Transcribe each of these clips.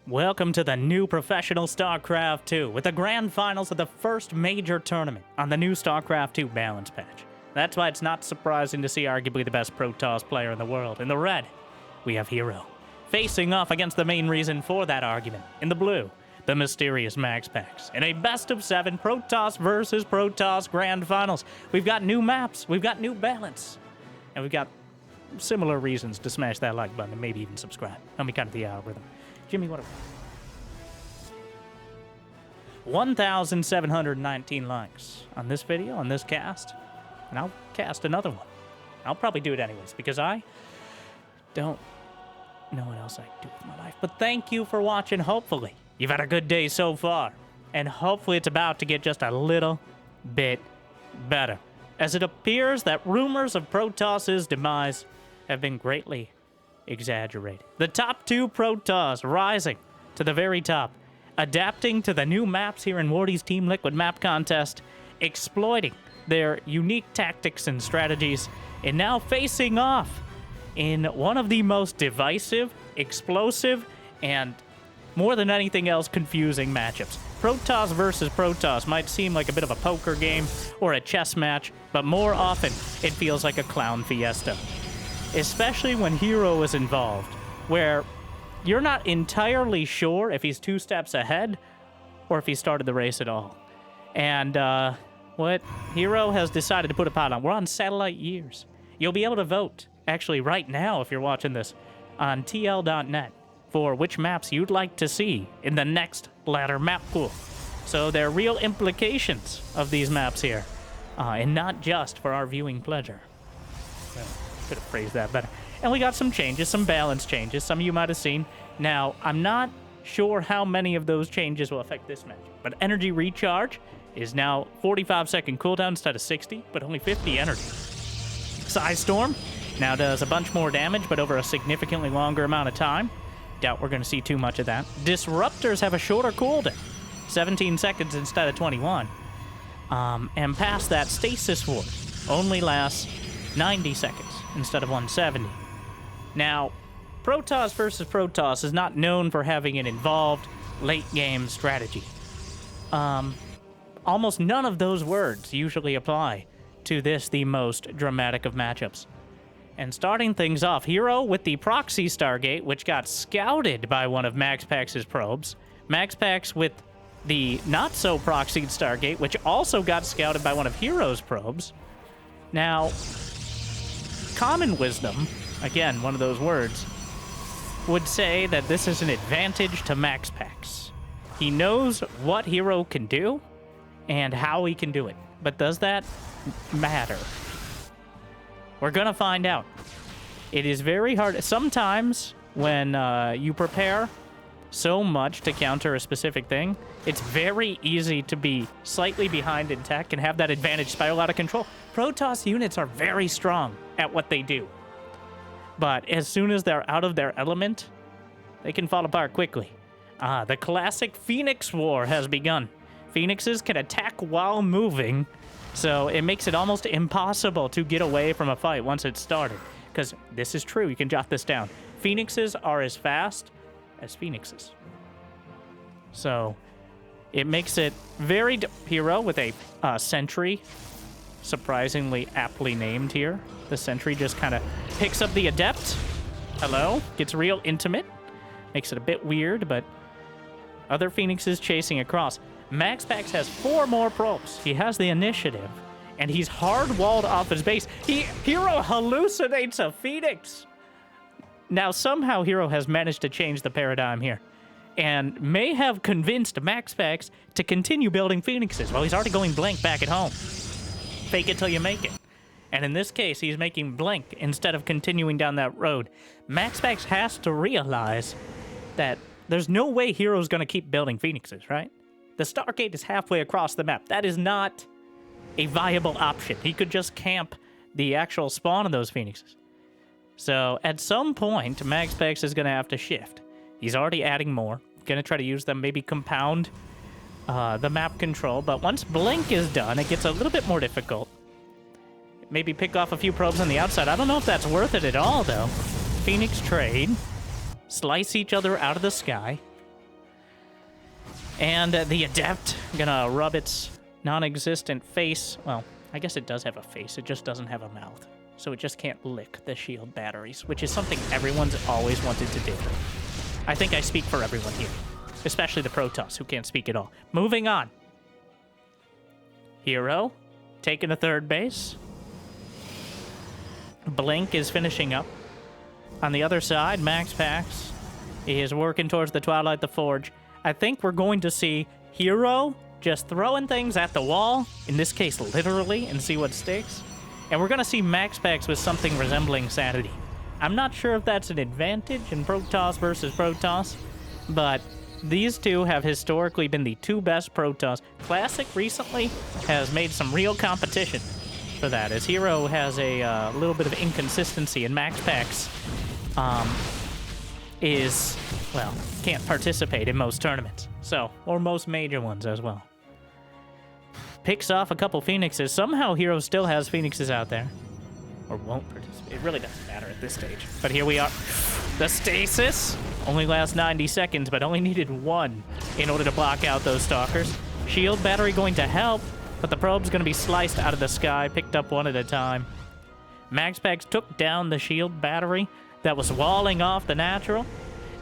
Welcome to the new professional StarCraft 2 with the grand finals of the first major tournament on the new StarCraft 2 balance patch. That's why it's not surprising to see arguably the best Protoss player in the world. In the red, we have Hero, facing off against the main reason for that argument. In the blue, the mysterious MaxPax. In a best of 7 Protoss versus Protoss grand finals. We've got new maps, we've got new balance, and we've got similar reasons to smash that like button and maybe even subscribe. Help me count the algorithm. Jimmy, what are 1,719 likes on this video, on this cast, and I'll cast another one. I'll probably do it anyways, because I don't know what else I can do with my life. But thank you for watching. Hopefully, you've had a good day so far, and hopefully it's about to get just a little bit better, as it appears that rumors of Protoss's demise have been greatly exaggerated. The top 2 Protoss rising to the very top, adapting to the new maps here in Wardy's Team Liquid map contest, exploiting their unique tactics and strategies, and now facing off in one of the most divisive, explosive, and more than anything else, confusing matchups. Protoss versus Protoss might seem like a bit of a poker game or a chess match, but more often it feels like a clown fiesta. Especially when Hero is involved, where you're not entirely sure if he's 2 steps ahead or if he started the race at all. And what Hero has decided to put a pot on, we're on satellite years. You'll be able to vote, actually right now if you're watching this, on TL.net for which maps you'd like to see in the next ladder map pool. So there are real implications of these maps here, and not just for our viewing pleasure. Well, could have phrased that better. And we got some changes, some balance changes, some of you might have seen. Now, I'm not sure how many of those changes will affect this match, but energy recharge is now 45-second cooldown instead of 60, but only 50 energy. Storm now does a bunch more damage, but over a significantly longer amount of time. Doubt we're going to see too much of that. Disruptors have a shorter cooldown, 17 seconds instead of 21. And past that, Stasis Ward only lasts 90 seconds instead of 170. Now, Protoss versus Protoss is not known for having an involved late-game strategy. Almost none of those words usually apply to this, the most dramatic of matchups. And starting things off, Hero with the Proxy Stargate, which got scouted by one of MaxPax's probes. MaxPax with the not-so-proxied Stargate, which also got scouted by one of Hero's probes. Now, common wisdom, again, one of those words, would say that this is an advantage to MaxPax. He knows what Hero can do and how he can do it. But does that matter? We're gonna find out. It is very hard. Sometimes when you prepare so much to counter a specific thing, it's very easy to be slightly behind in tech and have that advantage spiral out of control. Protoss units are very strong at what they do, but as soon as they're out of their element, they can fall apart quickly. The classic Phoenix War has begun. Phoenixes can attack while moving, so it makes it almost impossible to get away from a fight once it's started. Because this is true, you can jot this down. Phoenixes are as fast as Phoenixes. So it makes it very... Hero with a Sentry, surprisingly aptly named here. The Sentry just kind of picks up the Adept. Hello? Gets real intimate. Makes it a bit weird, but other Phoenixes chasing across. MaxPax has 4 more probes. He has the initiative, and he's hard-walled off his base. Hero hallucinates a Phoenix. Now, somehow Hero has managed to change the paradigm here, and may have convinced MaxPax to continue building Phoenixes. Well, he's already going blank back at home. Fake it till you make it. And in this case, he's making blank instead of continuing down that road. MaxPax has to realize that there's no way Hero's going to keep building Phoenixes, right? The Stargate is halfway across the map. That is not a viable option. He could just camp the actual spawn of those Phoenixes. So at some point, MaxPax is going to have to shift. He's already adding more. Going to try to use them, maybe compound the map control. But once Blink is done, it gets a little bit more difficult. Maybe pick off a few probes on the outside. I don't know if that's worth it at all, though. Phoenix trade. Slice each other out of the sky. And the Adept gonna rub its non-existent face. Well, I guess it does have a face. It just doesn't have a mouth. So it just can't lick the shield batteries, which is something everyone's always wanted to do. I think I speak for everyone here, especially the Protoss, who can't speak at all. Moving on. Hero, taking a third base. Blink is finishing up. On the other side, MaxPax is working towards the Twilight the Forge. I think we're going to see Hero just throwing things at the wall, in this case literally, and see what sticks. And we're going to see MaxPax with something resembling Sanity. I'm not sure if that's an advantage in Protoss versus Protoss, but these two have historically been the two best Protoss. Classic recently has made some real competition for that, as Hero has a little bit of inconsistency, and MaxPax is, well, can't participate in most tournaments, so, or most major ones as well. Picks off a couple Phoenixes. Somehow Hero still has Phoenixes out there. Or won't participate. It really doesn't matter at this stage. But here we are. The stasis only lasts 90 seconds, but only needed one in order to block out those Stalkers. Shield battery going to help, but the probe's going to be sliced out of the sky, picked up one at a time. MaxPax took down the shield battery that was walling off the natural,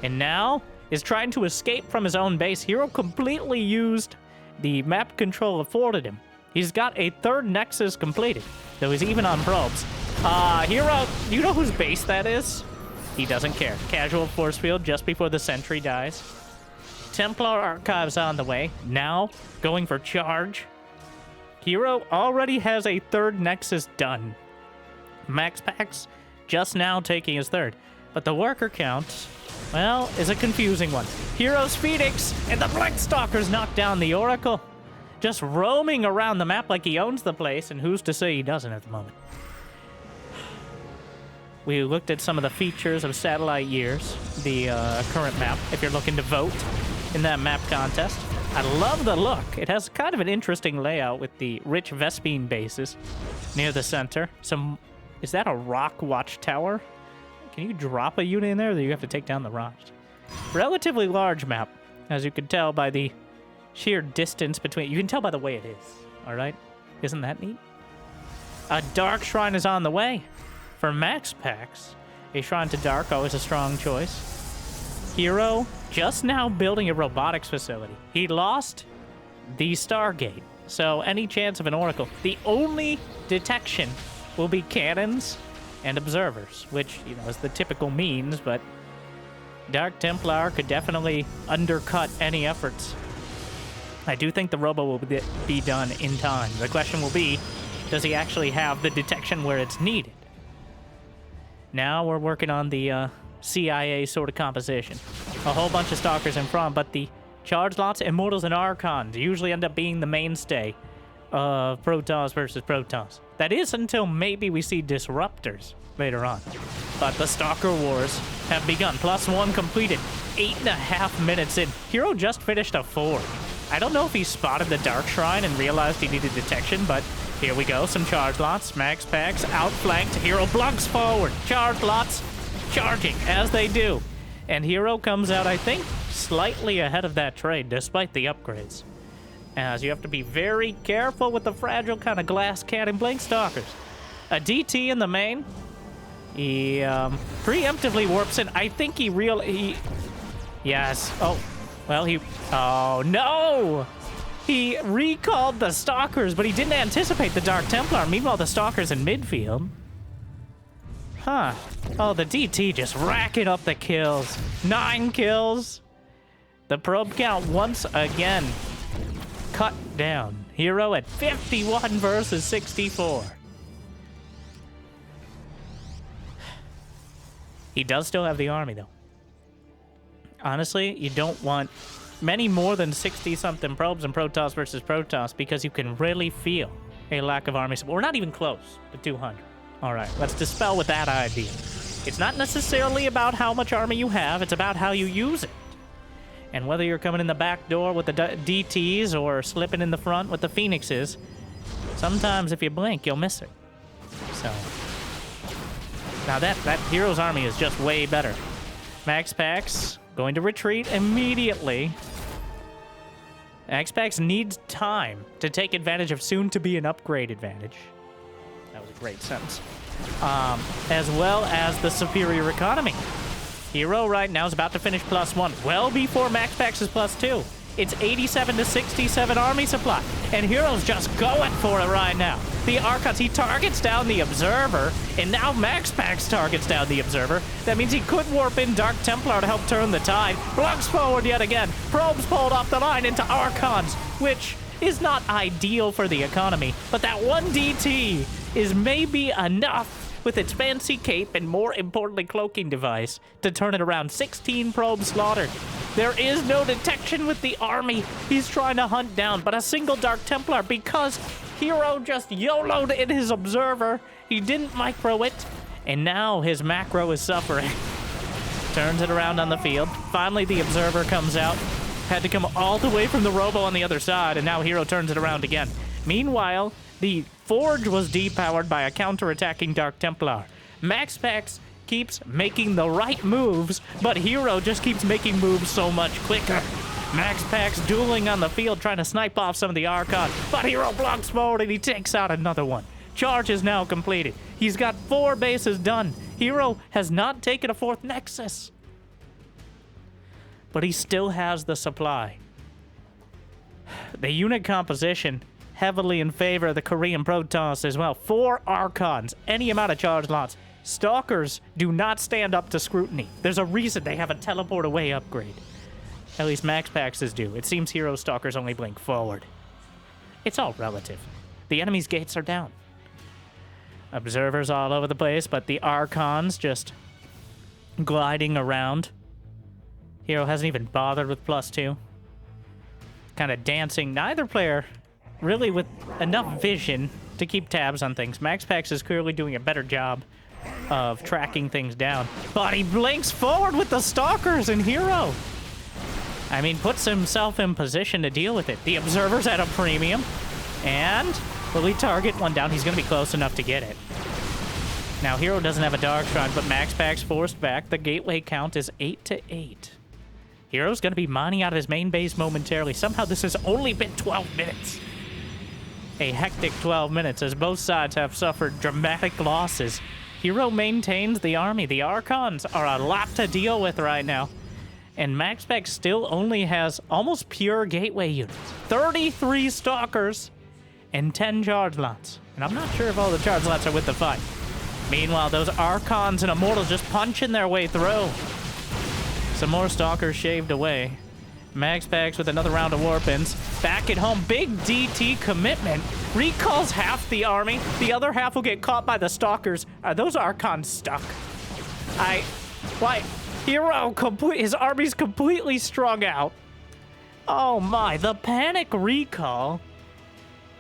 and now is trying to escape from his own base. Hero completely used the map control afforded him. He's got a third Nexus completed, though he's even on probes. Hero, do you know whose base that is? He doesn't care. Casual force field just before the sentry dies. Templar Archives on the way. Now, going for charge. Hero already has a third Nexus done. MaxPax just now taking his third. But the worker count, well, is a confusing one. Hero's Phoenix and the Black Stalkers knock down the Oracle. Just roaming around the map like he owns the place, and who's to say he doesn't at the moment? We looked at some of the features of Satellite Years, the current map, if you're looking to vote in that map contest. I love the look. It has kind of an interesting layout with the rich Vespine bases near the center. Is that a rock watchtower? Can you drop a unit in there, or do you have to take down the rocks? Relatively large map, as you can tell by the sheer distance between. You can tell by the way it is, all right? Isn't that neat? A Dark Shrine is on the way. For MaxPax, a Shrine to Dark, always a strong choice. Hero, just now building a robotics facility. He lost the Stargate, so any chance of an Oracle. The only detection will be cannons and observers, which, you know, is the typical means, but Dark Templar could definitely undercut any efforts. I do think the robo will be done in time. The question will be, does he actually have the detection where it's needed? Now we're working on the CIA sort of composition. A whole bunch of Stalkers in front, but the Charge Lots, Immortals, and Archons usually end up being the mainstay of Protoss versus Protoss. That is until maybe we see Disruptors later on. But the Stalker Wars have begun. +1 completed. 8.5 minutes in. Hero just finished a 4. I don't know if he spotted the Dark Shrine and realized he needed detection, but here we go. Some Charge Lots. MaxPax outflanked. Hero blunks forward. Charge Lots charging, as they do. And Hero comes out, I think, slightly ahead of that trade, despite the upgrades. As you have to be very careful with the fragile kind of glass cannon Blink Stalkers. A DT in the main. He preemptively warps in. I think yes. Oh, well, oh, no! He recalled the Stalkers, but he didn't anticipate the Dark Templar. Meanwhile, the Stalker's in midfield. Huh. Oh, the DT just racking up the kills. 9 kills. The probe count once again cut down. Hero at 51 versus 64. He does still have the army, though. Honestly, you don't want many more than 60-something probes in Protoss versus Protoss because you can really feel a lack of army support. We're not even close to 200. All right, let's dispel with that idea. It's not necessarily about how much army you have, it's about how you use it. And whether you're coming in the back door with the DTs or slipping in the front with the Phoenixes, sometimes if you blink, you'll miss it. So, now that Hero's army is just way better. MaxPax going to retreat immediately. MaxPax needs time to take advantage of soon-to-be an upgrade advantage. That was a great sentence. As well as the superior economy. Hero right now is about to finish +1, well before MaxPax is +2. It's 87 to 67 army supply, and Hero's just going for it right now. The Archons, he targets down the Observer, and now MaxPax targets down the Observer. That means he could warp in Dark Templar to help turn the tide. Blocks forward yet again. Probes pulled off the line into Archons, which is not ideal for the economy, but that one DT is maybe enough with its fancy cape and, more importantly, cloaking device to turn it around. 16 probes slaughtered. There is no detection with the army. He's trying to hunt down, but a single Dark Templar because Hero just YOLO'd in his Observer. He didn't micro it, and now his macro is suffering. Turns it around on the field. Finally, the Observer comes out. Had to come all the way from the Robo on the other side, and now Hero turns it around again. Meanwhile, the Forge was depowered by a counter-attacking Dark Templar. MaxPax keeps making the right moves, but Hero just keeps making moves so much quicker. MaxPax dueling on the field, trying to snipe off some of the Archon, but Hero blocks forward and he takes out another one. Charge is now completed. He's got 4 bases done. Hero has not taken a 4th Nexus, but he still has the supply. The unit composition heavily in favor of the Korean Protoss as well. 4 Archons, any amount of charge lots. Stalkers do not stand up to scrutiny. There's a reason they have a teleport away upgrade. At least MaxPax's do. It seems Hero Stalkers only blink forward. It's all relative. The enemy's gates are down. Observers all over the place, but the Archons just gliding around. Hero hasn't even bothered with +2. Kind of dancing. Neither player really with enough vision to keep tabs on things. MaxPax is clearly doing a better job of tracking things down. But he blinks forward with the Stalkers, and Hero, I mean, puts himself in position to deal with it. The Observer's at a premium. And will he target one down? He's going to be close enough to get it. Now, Hero doesn't have a Dark Shrine, but MaxPax forced back. The gateway count is 8 to 8. Hero's going to be mining out of his main base momentarily. Somehow this has only been 12 minutes. A hectic 12 minutes as both sides have suffered dramatic losses. Hero maintains the army. The Archons are a lot to deal with right now. And MaxPax still only has almost pure gateway units. 33 Stalkers and 10 charge lots. And I'm not sure if all the charge lots are with the fight. Meanwhile, those Archons and Immortals just punching their way through. Some more Stalkers shaved away. MaxPax with another round of warp-ins. Back at home, big DT commitment. Recalls half the army. The other half will get caught by the Stalkers. Are those Archons stuck? Hero, his army's completely strung out. Oh my, the panic recall.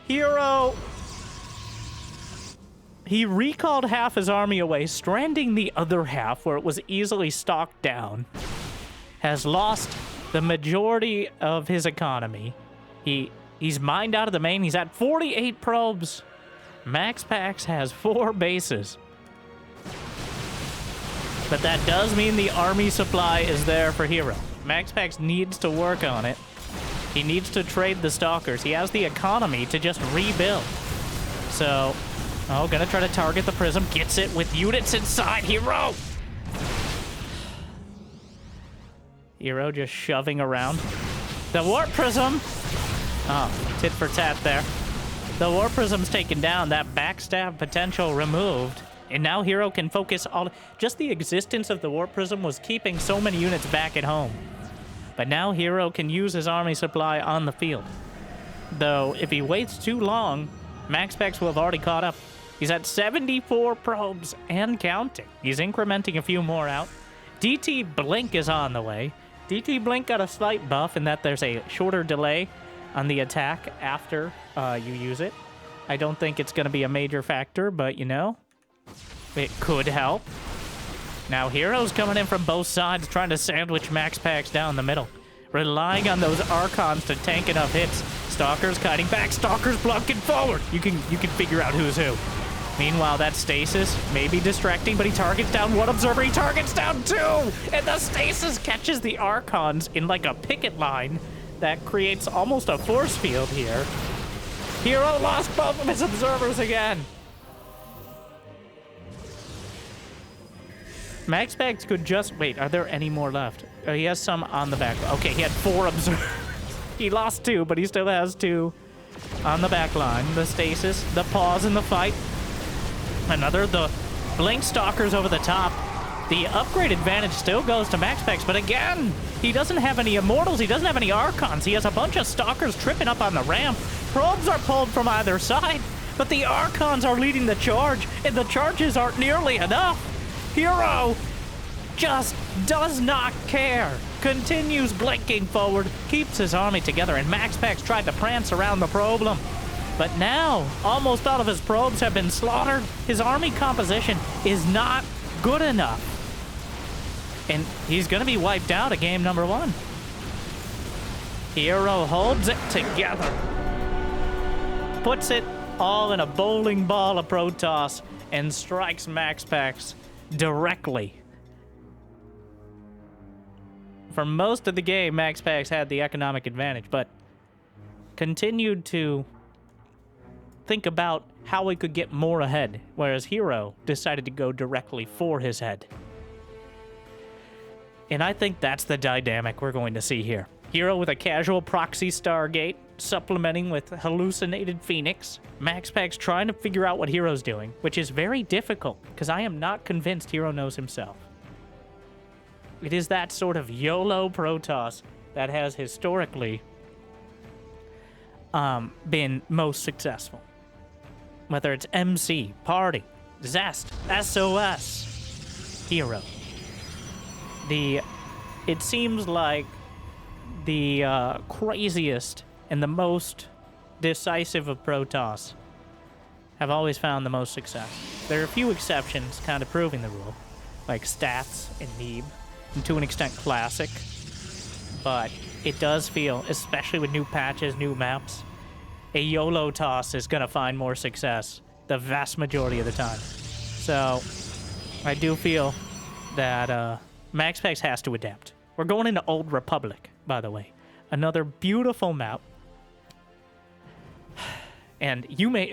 Hero, he recalled half his army away, stranding the other half where it was easily stalked down. Has lost the majority of his economy. He's mined out of the main. He's at 48 probes. MaxPax has 4 bases. But that does mean the army supply is there for Hero. MaxPax needs to work on it. He needs to trade the Stalkers. He has the economy to just rebuild. So, gonna try to target the Prism. Gets it with units inside. Hero! Hero just shoving around. The Warp Prism! Oh, tit for tat there. The Warp Prism's taken down. That backstab potential removed. And now Hero can focus on... Just the existence of the Warp Prism was keeping so many units back at home. But now Hero can use his army supply on the field. Though, if he waits too long, MaxPax will have already caught up. He's at 74 probes and counting. He's incrementing a few more out. DT Blink is on the way. DT Blink got a slight buff in that there's a shorter delay on the attack after you use it. I don't think it's going to be a major factor, but you know, it could help. Now Hero's coming in from both sides, trying to sandwich MaxPax down the middle. Relying on those Archons to tank enough hits. Stalkers kiting back, Stalkers blocking forward. You can figure out who's who. Meanwhile, that Stasis may be distracting, but he targets down one Observer, he targets down 2! And the Stasis catches the Archons in like a picket line. That creates almost a force field here. Hero lost both of his observers again. MaxPax could just... Wait, are there any more left? Oh, he has some on the back. Okay, he had 4 observers. He lost 2, but he still has 2 on the back line. The stasis, the pause in the fight. Another, the blink stalkers over the top. The upgrade advantage still goes to MaxPax, but again, he doesn't have any immortals. He doesn't have any archons. He has a bunch of stalkers tripping up on the ramp. Probes are pulled from either side, but the archons are leading the charge, and the charges aren't nearly enough. Hero just does not care. Continues blinking forward, keeps his army together, and MaxPax tried to prance around the problem. But now, almost all of his probes have been slaughtered. His army composition is not good enough. And he's going to be wiped out at game number 1. Hero holds it together. Puts it all in a bowling ball of Protoss and strikes MaxPax directly. For most of the game, MaxPax had the economic advantage, but continued to think about how he could get more ahead, whereas Hero decided to go directly for his head. And I think that's the dynamic we're going to see here. Hero with a casual proxy Stargate, supplementing with hallucinated Phoenix. MaxPax trying to figure out what Hero's doing, which is very difficult, because I am not convinced Hero knows himself. It is that sort of YOLO Protoss that has historically been most successful. Whether it's MC, Party, Zest, SOS, Hero. It seems like the craziest and the most decisive of Protoss have always found the most success. There are a few exceptions kind of proving the rule, like Stats and Neeb, and to an extent Classic, but it does feel, especially with new patches, new maps, a YOLO toss is going to find more success the vast majority of the time. So I do feel that MaxPax has to adapt. We're going into Old Republic, by the way. Another beautiful map. And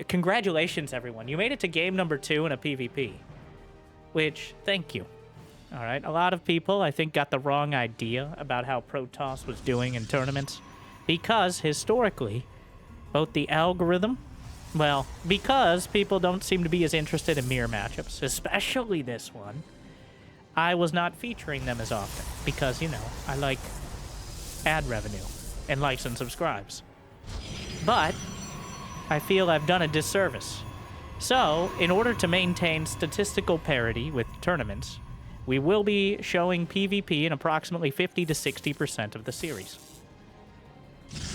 congratulations, everyone. You made it to game number 2 in a PvP. Which, thank you. All right, a lot of people, I think, got the wrong idea about how Protoss was doing in tournaments. Because, historically, both the algorithm... Well, because people don't seem to be as interested in mirror matchups, especially this one, I was not featuring them as often. Because, you know, I like ad revenue and likes and subscribes. But I feel I've done a disservice. So, in order to maintain statistical parity with tournaments, we will be showing PvP in approximately 50 to 60% of the series.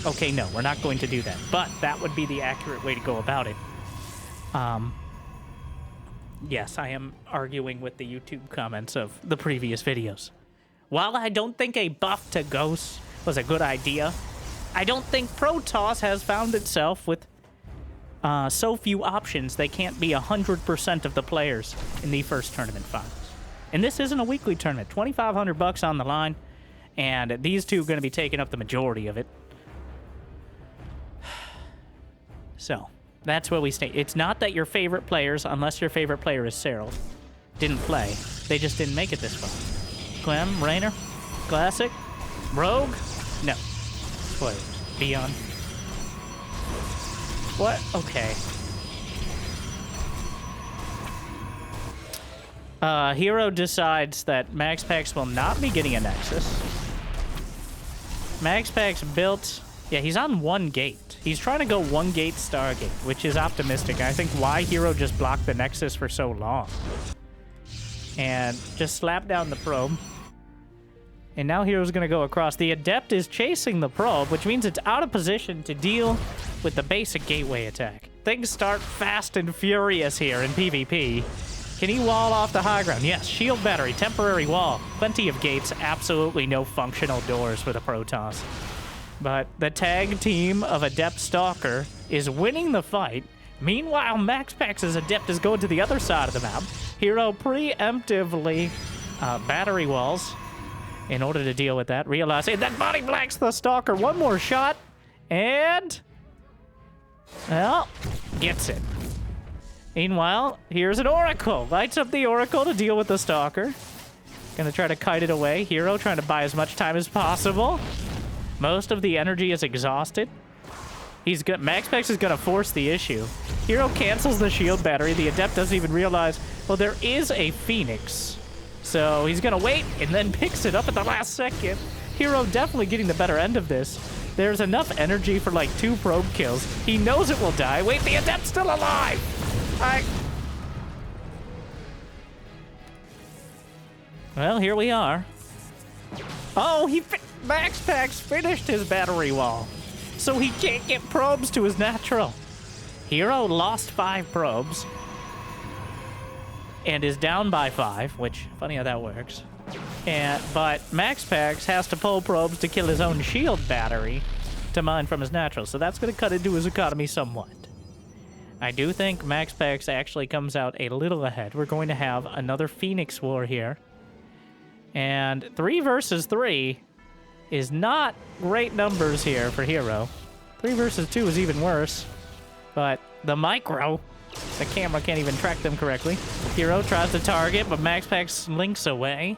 Okay, no, we're not going to do that, but that would be the accurate way to go about it. Yes, I am arguing with the YouTube comments of the previous videos. While I don't think a buff to Ghosts was a good idea, I don't think Protoss has found itself with so few options they can't be 100% of the players in the first tournament finals. And this isn't a weekly tournament. $2,500 on the line, and these two are going to be taking up the majority of it. So, that's where we stay. It's not that your favorite players, unless your favorite player is Cyril, didn't play. They just didn't make it this far. Clem, Rainer, Classic, Rogue? No. Spoilers. Beyond. What? Okay. Hero decides that MaxPax will not be getting a Nexus. MaxPax built... Yeah, he's on 1 gate. He's trying to go 1 gate Stargate, which is optimistic. I think why Hero just blocked the Nexus for so long. And just slap down the probe. And now Hero's going to go across. The Adept is chasing the probe, which means it's out of position to deal with the basic gateway attack. Things start fast and furious here in PvP. Can he wall off the high ground? Yes, shield battery, temporary wall. Plenty of gates, absolutely no functional doors for the Protoss. But the tag team of Adept Stalker is winning the fight. Meanwhile, MaxPax's Adept is going to the other side of the map. Hero preemptively battery walls in order to deal with that. Realizing that body blanks the Stalker. One more shot. And... well, gets it. Meanwhile, here's an Oracle. Lights up the Oracle to deal with the Stalker. Gonna try to kite it away. Hero trying to buy as much time as possible. Most of the energy is exhausted. He's good. MaxPax is gonna force the issue. Hero cancels the shield battery. The Adept doesn't even realize, well, there is a Phoenix. So he's gonna wait and then picks it up at the last second. Hero definitely getting the better end of this. There's enough energy for like 2 probe kills. He knows it will die. Wait, the Adept's still alive! Well, here we are. Oh, MaxPax finished his battery wall. So he can't get probes to his natural. Hero lost 5 probes. And is down by 5, which, funny how that works. But MaxPax has to pull probes to kill his own shield battery to mine from his natural. So that's going to cut into his economy somewhat. I do think MaxPax actually comes out a little ahead. We're going to have another Phoenix War here. And 3 versus 3 is not great numbers here for Hero. 3 versus 2 is even worse. But the micro, the camera can't even track them correctly. Hero tries to target, but MaxPax slinks away.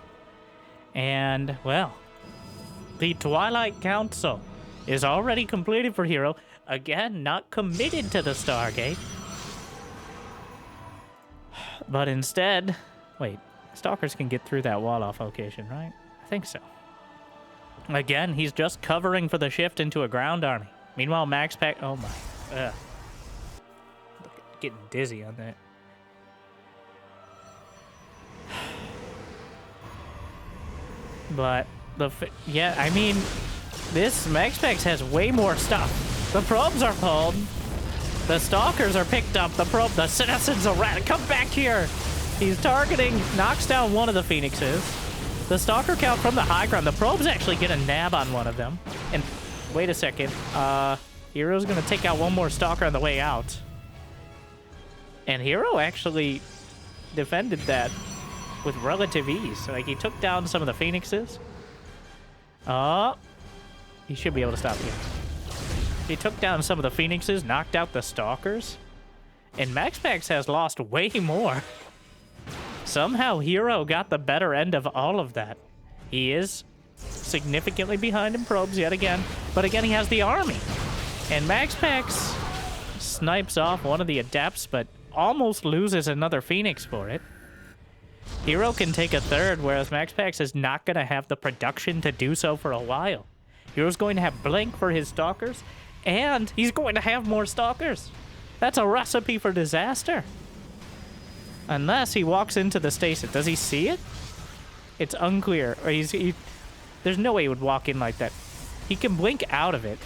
And, well, the Twilight Council is already completed for Hero. Again, not committed to the Stargate. But instead... wait, Stalkers can get through that wall-off location, right? I think so. Again, he's just covering for the shift into a ground army. Meanwhile, MaxPax... oh my... ugh. Getting dizzy on that. But, yeah, I mean... this MaxPax has way more stuff. The probes are pulled. The Stalkers are picked up. The citizens are rat. Come back here. He's targeting, knocks down one of the Phoenixes. The Stalker count from the high ground. The probes actually get a nab on one of them. And wait a second. Hero's gonna take out one more Stalker on the way out. And Hero actually defended that with relative ease. Like, he took down some of the Phoenixes. He should be able to stop here. He took down some of the Phoenixes, knocked out the Stalkers. And MaxPax has lost way more. Somehow Hero got the better end of all of that. He is significantly behind in probes yet again. But again, he has the army. And MaxPax snipes off one of the Adepts, but almost loses another Phoenix for it. Hero can take a third, whereas MaxPax is not going to have the production to do so for a while. Hero's going to have Blink for his Stalkers, and he's going to have more Stalkers. That's a recipe for disaster. Unless he walks into the stasis. Does he see it? It's unclear. Or there's no way he would walk in like that. He can blink out of it.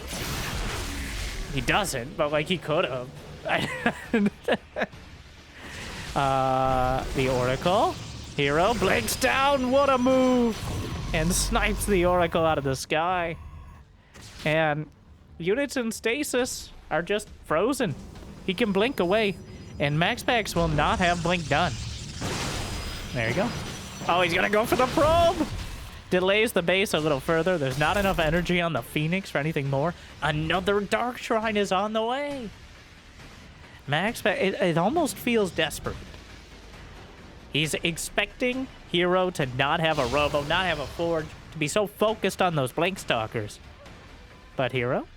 He doesn't, but like he could have. The Oracle. Hero blinks down. What a move! And snipes the Oracle out of the sky. And units in stasis are just frozen. He can blink away. And MaxPax will not have blink done. There you go. Oh, he's gonna go for the probe! Delays the base a little further. There's not enough energy on the Phoenix for anything more. Another Dark Shrine is on the way. MaxPax, it almost feels desperate. He's expecting Hero to not have a Robo, not have a Forge, to be so focused on those Blink Stalkers. But Hero?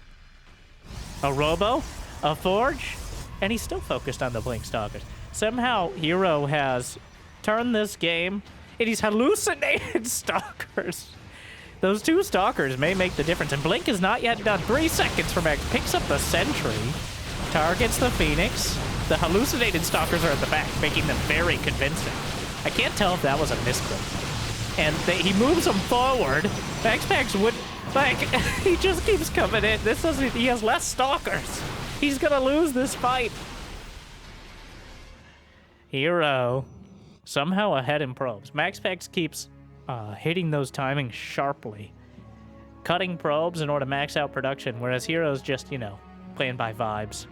A Robo? A Forge? And he's still focused on the Blink Stalkers. Somehow, Hero has turned this game, and he's hallucinated Stalkers. Those 2 Stalkers may make the difference, and Blink is not yet done. 3 seconds for Max. Picks up the Sentry, targets the Phoenix. The hallucinated Stalkers are at the back, making them very convincing. I can't tell if that was a misclick. And he moves them forward. MaxPax would... like, he just keeps coming in. This doesn't... he has less Stalkers. He's gonna lose this fight. Hero somehow ahead in probes. MaxPax keeps hitting those timings sharply. Cutting probes in order to max out production, whereas Hero's just, you know, playing by vibes.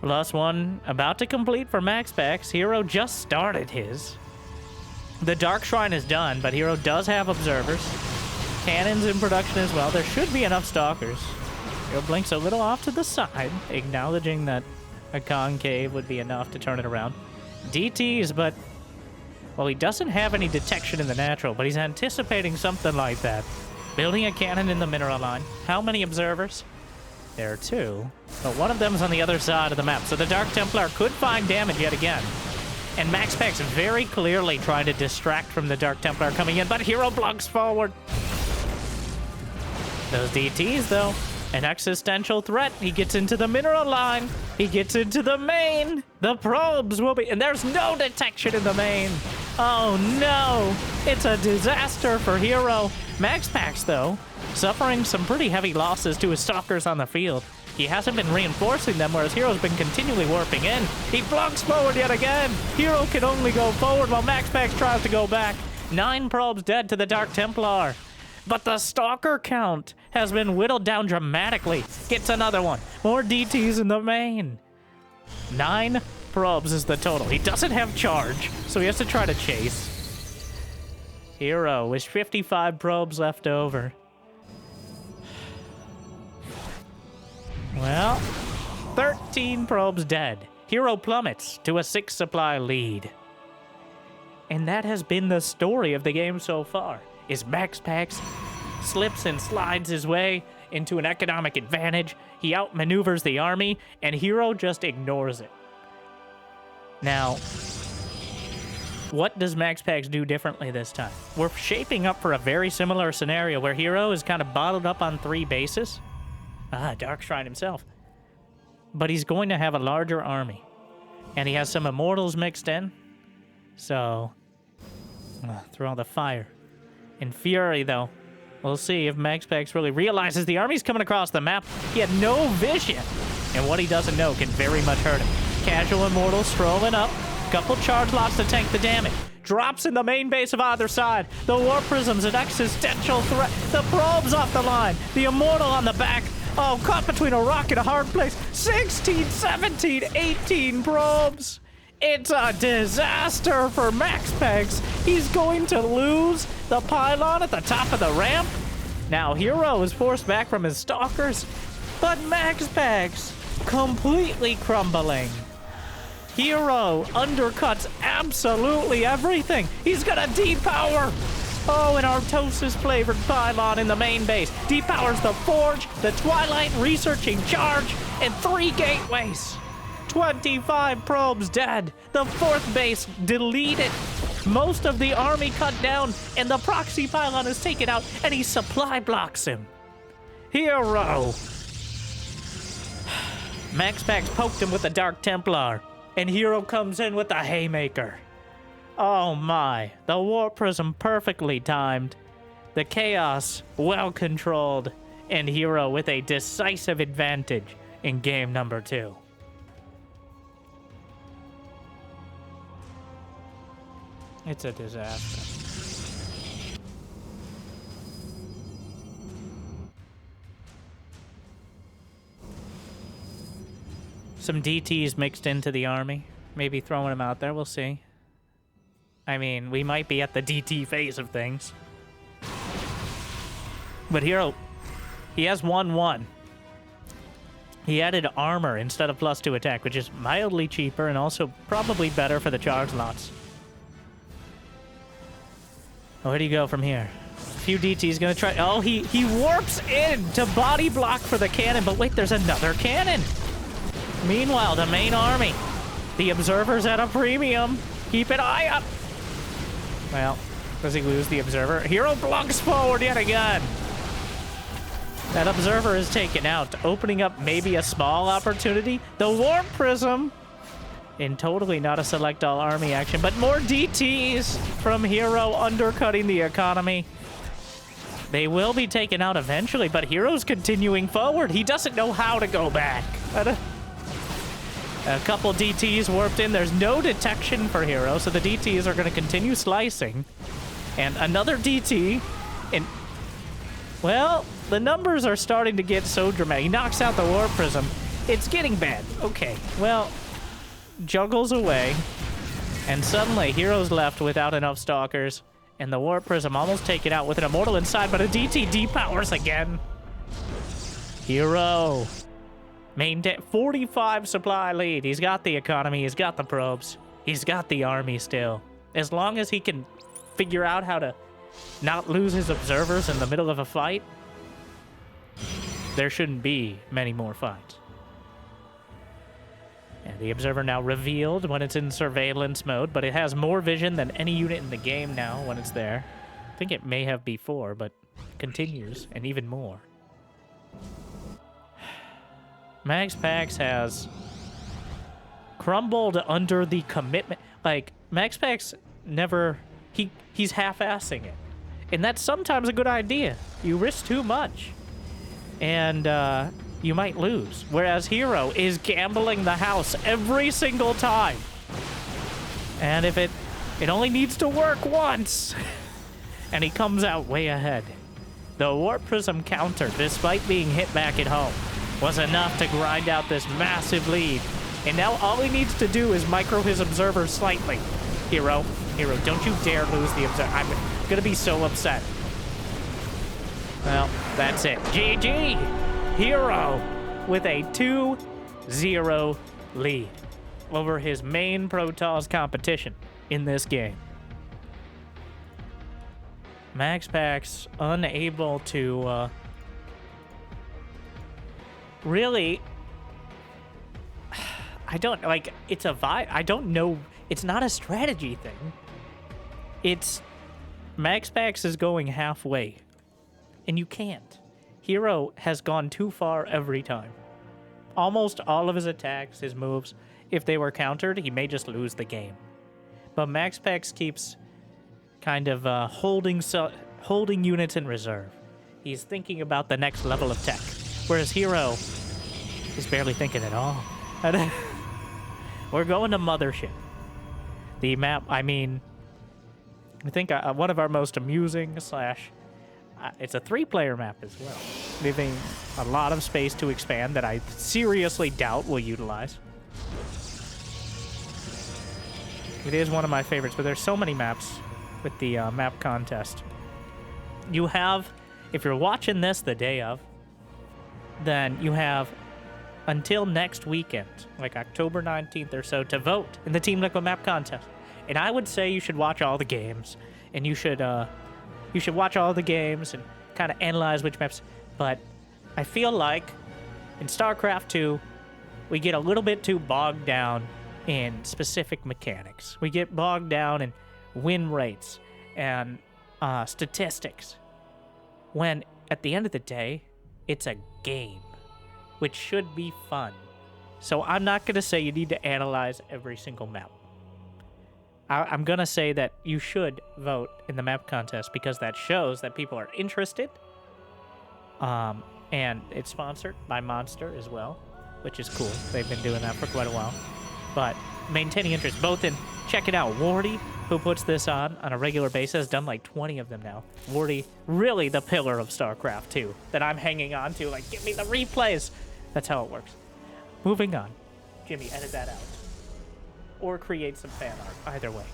+1 about to complete for MaxPax. Hero just started his. The Dark Shrine is done, but Hero does have observers. Cannons in production as well. There should be enough stalkers. Hero blinks a little off to the side, acknowledging that a concave would be enough to turn it around. DTs, but... well, he doesn't have any detection in the natural, but he's anticipating something like that. Building a cannon in the mineral line. How many observers? There are 2, but one of them is on the other side of the map, so the Dark Templar could find damage yet again. And MaxPax very clearly trying to distract from the Dark Templar coming in, but Hero blocks forward. Those DTs, though, an existential threat. He gets into the mineral line. He gets into the main. The probes will be... and there's no detection in the main. Oh, no. It's a disaster for Hero. MaxPax, though, suffering some pretty heavy losses to his stalkers on the field. He hasn't been reinforcing them, whereas Hero's been continually warping in. He blocks forward yet again. Hero can only go forward while MaxPax tries to go back. 9 probes dead to the Dark Templar. But the stalker count has been whittled down dramatically. Gets another one. More DTs in the main. 9 probes is the total. He doesn't have charge, so he has to try to chase. Hero with 55 probes left over. Well, 13 probes dead. Hero plummets to a 6 supply lead. And that has been the story of the game so far. Is MaxPax slips and slides his way into an economic advantage. He outmaneuvers the army, and Hero just ignores it. Now, what does MaxPax do differently this time? We're shaping up for a very similar scenario where Hero is kind of bottled up on 3 bases. Dark Shrine himself. But he's going to have a larger army. And he has some Immortals mixed in. So, through all the fire. In Fury, though, we'll see if MaxPax really realizes the army's coming across the map. He had no vision. And what he doesn't know can very much hurt him. Casual Immortal strolling up. Couple charge lots to tank the damage. Drops in the main base of either side. The War Prism's an existential threat. The probes off the line. The Immortal on the back. Oh, caught between a rock and a hard place. 16, 17, 18 probes. It's a disaster for MaxPax. He's going to lose the pylon at the top of the ramp. Now, Hero is forced back from his stalkers, but MaxPax completely crumbling. Hero undercuts absolutely everything. He's gonna depower. Oh, an Artosis-flavored pylon in the main base. Depowers the Forge, the Twilight researching charge, and 3 gateways. 25 probes dead. The 4th base deleted. Most of the army cut down, and the proxy pylon is taken out, and he supply blocks him. Hero. MaxPax poked him with the Dark Templar, and Hero comes in with the Haymaker. Oh my, the War Prism perfectly timed. The Chaos well controlled, and Hero with a decisive advantage in game number 2. It's a disaster. Some DTs mixed into the army. Maybe throwing them out there, we'll see. I mean, we might be at the DT phase of things. But Hero, he has 1-1. He added armor instead of +2 attack, which is mildly cheaper and also probably better for the charge lots. Where do you go from here? A few DTs gonna try. Oh, he warps in to body block for the cannon, but wait, there's another cannon. Meanwhile, the main army, the observer's at a premium. Keep an eye up. Well, does he lose the observer? Hero blocks forward yet again. That observer is taken out, opening up maybe a small opportunity. The Warp Prism. In totally not a select all army action, but more DTs from Hero undercutting the economy. They will be taken out eventually, but Hero's continuing forward. He doesn't know how to go back. A couple DTs warped in. There's no detection for Hero, so the DTs are going to continue slicing. And another DT. And, well, the numbers are starting to get so dramatic. He knocks out the War Prism. It's getting bad. Okay, well, juggles away. And suddenly, Hero's left without enough Stalkers, and the Warp Prism almost taken out with an Immortal inside, but a DT depowers again. Hero. Maintain 45 supply lead. He's got the economy, he's got the probes, he's got the army still. As long as he can figure out how to not lose his observers in the middle of a fight, there shouldn't be many more fights. And the observer now revealed when it's in surveillance mode, but it has more vision than any unit in the game now when it's there. I think it may have before, but continues, and even more. MaxPax has crumbled under the commitment. Like, MaxPax never... He's half-assing it. And that's sometimes a good idea. You risk too much. And, you might lose. Whereas Hero is gambling the house every single time. And if it only needs to work once. And he comes out way ahead. The Warp Prism counter, despite being hit back at home, was enough to grind out this massive lead. And now all he needs to do is micro his observer slightly. Hero, don't you dare lose the observer. I'm gonna be so upset. Well, that's it. GG! Hero with a 2-0 lead over his main Protoss competition in this game. MaxPax unable to really... I don't... Like, it's a vibe. I don't know. It's not a strategy thing. It's... MaxPax is going halfway. And you can't. Hero has gone too far every time. Almost all of his attacks, his moves, if they were countered, he may just lose the game. But MaxPax keeps kind of holding units in reserve. He's thinking about the next level of tech. Whereas Hero is barely thinking at all. We're going to Mothership. The map, I mean, I think one of our most amusing slash... it's a 3-player map as well, leaving a lot of space to expand that I seriously doubt we'll utilize. It is one of my favorites, but there's so many maps with the map contest. You have, if you're watching this the day of, then you have until next weekend, like October 19th or so, to vote in the Team Liquid map contest. And I would say you should watch all the games, and you should watch all the games and kind of analyze which maps. But I feel like in StarCraft 2, we get a little bit too bogged down in specific mechanics. We get bogged down in win rates and statistics, when at the end of the day, it's a game, which should be fun. So I'm not going to say you need to analyze every single map. I'm going to say that you should vote in the map contest because that shows that people are interested. And it's sponsored by Monster as well, which is cool. They've been doing that for quite a while. But maintaining interest, both in, check it out, Wardy, who puts this on a regular basis, done like 20 of them now. Wardy, really the pillar of StarCraft 2 that I'm hanging on to. Like, give me the replays. That's how it works. Moving on. Jimmy, edit that out. Or create some fan art, either way.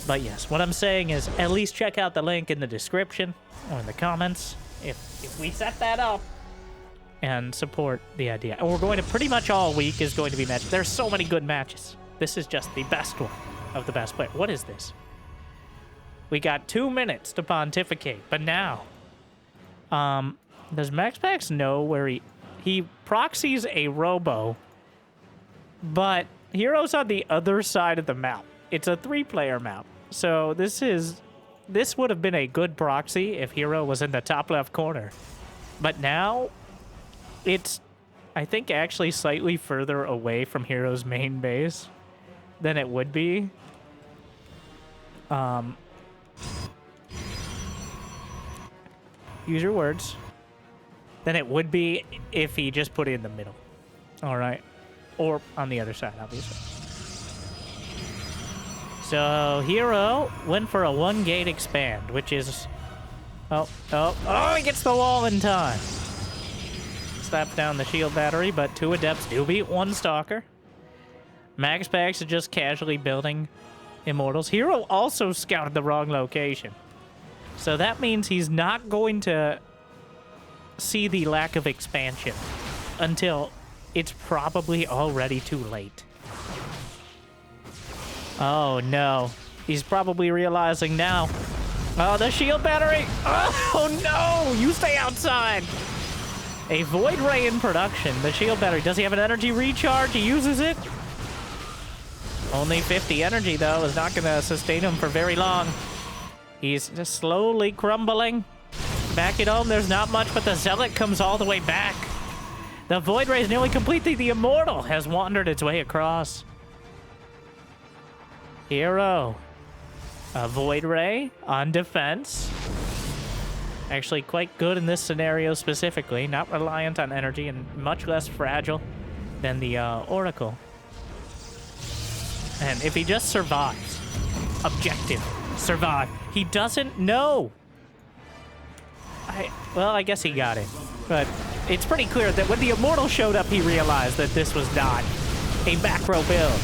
But yes, what I'm saying is at least check out the link in the description or in the comments if we set that up and support the idea. And we're going to pretty much all week is going to be matches. There's so many good matches. This is just the best one of the best player. What is this? We got 2 minutes to pontificate, but now, does MaxPax know where he proxies a robo, but Hero's on the other side of the map. It's a 3-player map. So this would have been a good proxy if Hero was in the top left corner. But now it's, I think, actually slightly further away from Hero's main base than it would be. Use your words. Than it would be if he just put it in the middle. All right. Or on the other side, obviously. So, Hero went for a 1-gate expand, which is... Oh, he gets the wall in time. Slap down the shield battery, but 2 Adepts do beat 1 Stalker. MaxPax is just casually building Immortals. Hero also scouted the wrong location. So that means he's not going to see the lack of expansion until it's probably already too late. Oh no. He's probably realizing now. Oh, the shield battery! Oh no! You stay outside! A Void Ray in production. The shield battery. Does he have an energy recharge? He uses it. Only 50 energy, though, is not going to sustain him for very long. He's just slowly crumbling. Back at home, there's not much, but the Zealot comes all the way back. The Void Ray is nearly complete. The Immortal has wandered its way across. Hero. A Void Ray on defense. Actually quite good in this scenario specifically. Not reliant on energy and much less fragile than the Oracle. And if he just survives. Objective. Survive. He doesn't know. Well, I guess he got it. But it's pretty clear that when the Immortal showed up, he realized that this was not a back row build.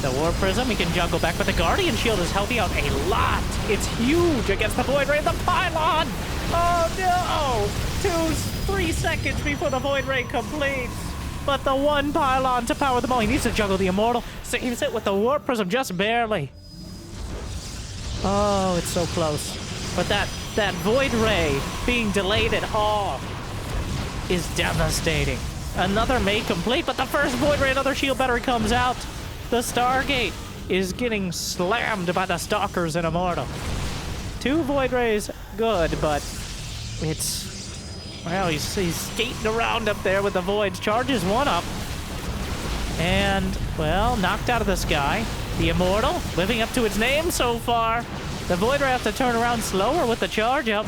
The War Prism, he can juggle back, but the Guardian Shield is helping out a lot. It's huge against the Void Ray. The Pylon! Oh no! 3 seconds before the Void Ray completes. But the one Pylon to power them all. He needs to juggle the Immortal. Saves it with the War Prism, just barely. Oh, it's so close. But that Void Ray being delayed at all is devastating. Another May complete, but the first Void Ray, another shield battery comes out. The Stargate is getting slammed by the Stalkers and Immortal. 2 Void Rays, good, but it's... Well, he's skating around up there with the Voids. Charges one up. And, well, knocked out of the sky. The Immortal, living up to its name so far. The Void Ray has to turn around slower with the charge up.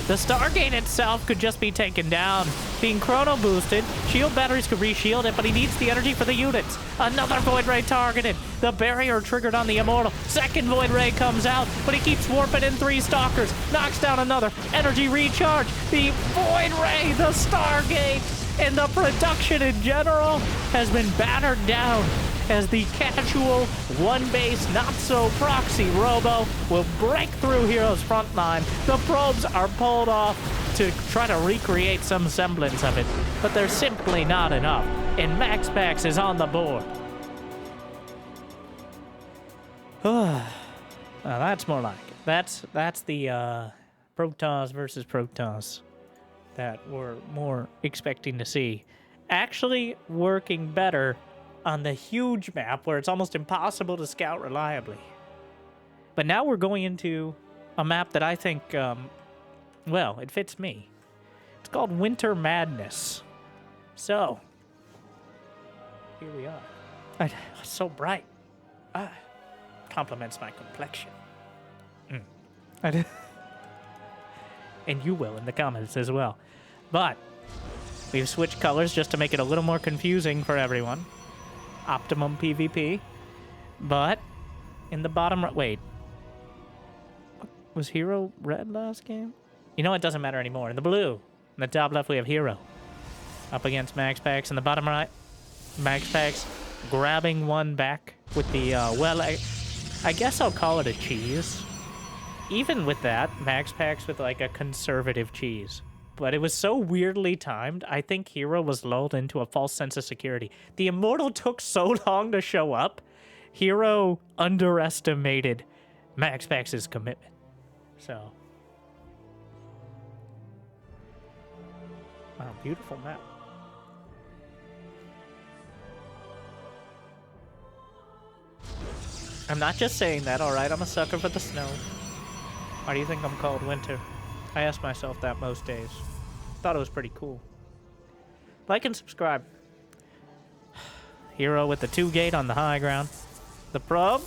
The Stargate itself could just be taken down. Being chrono boosted, shield batteries could re-shield it, but he needs the energy for the units. Another Void Ray targeted. The barrier triggered on the Immortal. Second Void Ray comes out, but he keeps warping in 3 Stalkers. Knocks down another. Energy recharge. The Void Ray, the Stargate, and the production in general has been battered down as the casual, one-base, not-so-proxy Robo will break through Hero's front line. The probes are pulled off to try to recreate some semblance of it, but they're simply not enough, and MaxPax is on the board. Well, that's more like it. That's the Protoss versus Protoss that we're more expecting to see. Actually working better on the huge map where it's almost impossible to scout reliably. But now we're going into a map that I think, well, it fits me. It's called Winter Madness. So, here we are. It's so bright. Compliments my complexion. And you will in the comments as well. But we've switched colors just to make it a little more confusing for everyone. Optimum PvP. But in the bottom right... Wait. Was Hero red last game? You know, it doesn't matter anymore. In the blue, in the top left, we have Hero. Up against MaxPax. In the bottom right, MaxPax grabbing one back with the, well, I guess I'll call it a cheese. Even with that, MaxPax with, like, a conservative cheese. But it was so weirdly timed, I think Hero was lulled into a false sense of security. The Immortal took so long to show up, Hero underestimated MaxPax's commitment. So. Wow, beautiful map. I'm not just saying that, alright? I'm a sucker for the snow. Why do you think I'm called Winter? I ask myself that most days. Thought it was pretty cool. Like and subscribe. Hero with the 2 gate on the high ground. The probe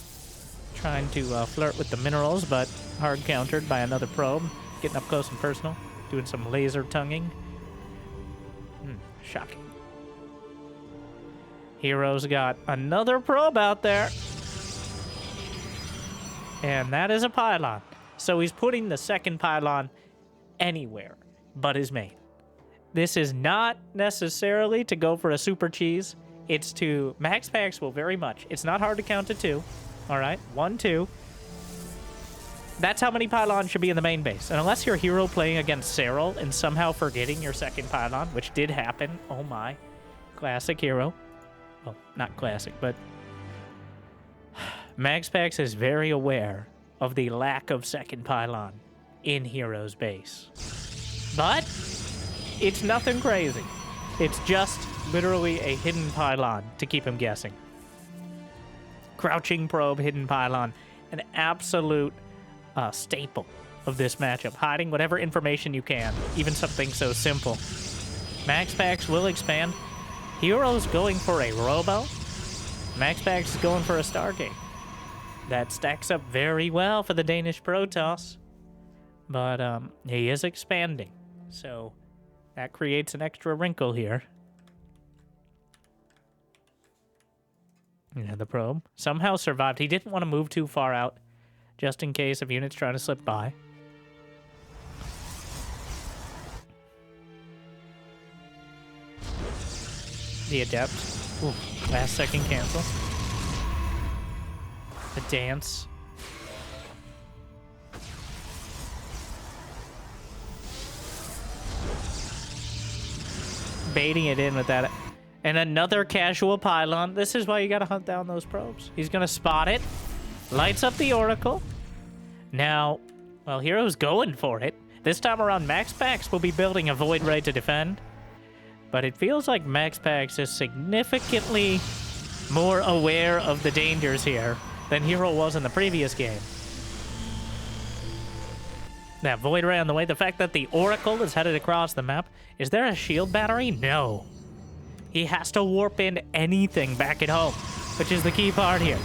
trying to flirt with the minerals, but hard countered by another probe. Getting up close and personal. Doing some laser tonguing. Shocking. Hero's got another probe out there. And that is a pylon. So he's putting the second pylon anywhere but his main. This is not necessarily to go for a super cheese. It's to MaxPax will very much. It's not hard to count to 2. All right, 1, 2. That's how many pylons should be in the main base. And unless you're hero playing against Cyril and somehow forgetting your second pylon, which did happen. Oh my. Classic hero. Well, not classic, but MaxPax is very aware of the lack of second pylon in Hero's base. But it's nothing crazy. It's just literally a hidden pylon to keep him guessing. Crouching probe, hidden pylon, an absolute staple of this matchup. Hiding whatever information you can, even something so simple. MaxPax will expand. Hero's going for a Robo. MaxPax is going for a Stargate. That stacks up very well for the Danish Protoss. But he is expanding. So that creates an extra wrinkle here. Yeah, the probe somehow survived. He didn't want to move too far out, just in case of units trying to slip by. The Adept. Ooh, last second cancel. The Dance. Baiting it in with that. And another casual pylon. This is why you gotta hunt down those probes. He's gonna spot it. Lights up the Oracle. Now, well, Hero's going for it. This time around, MaxPax will be building a Void Ray to defend. But it feels like MaxPax is significantly more aware of the dangers here than Hero was in the previous game. That Void Ray on the way. The fact that the Oracle is headed across the map. Is there a shield battery? No. He has to warp in anything back at home, which is the key part here.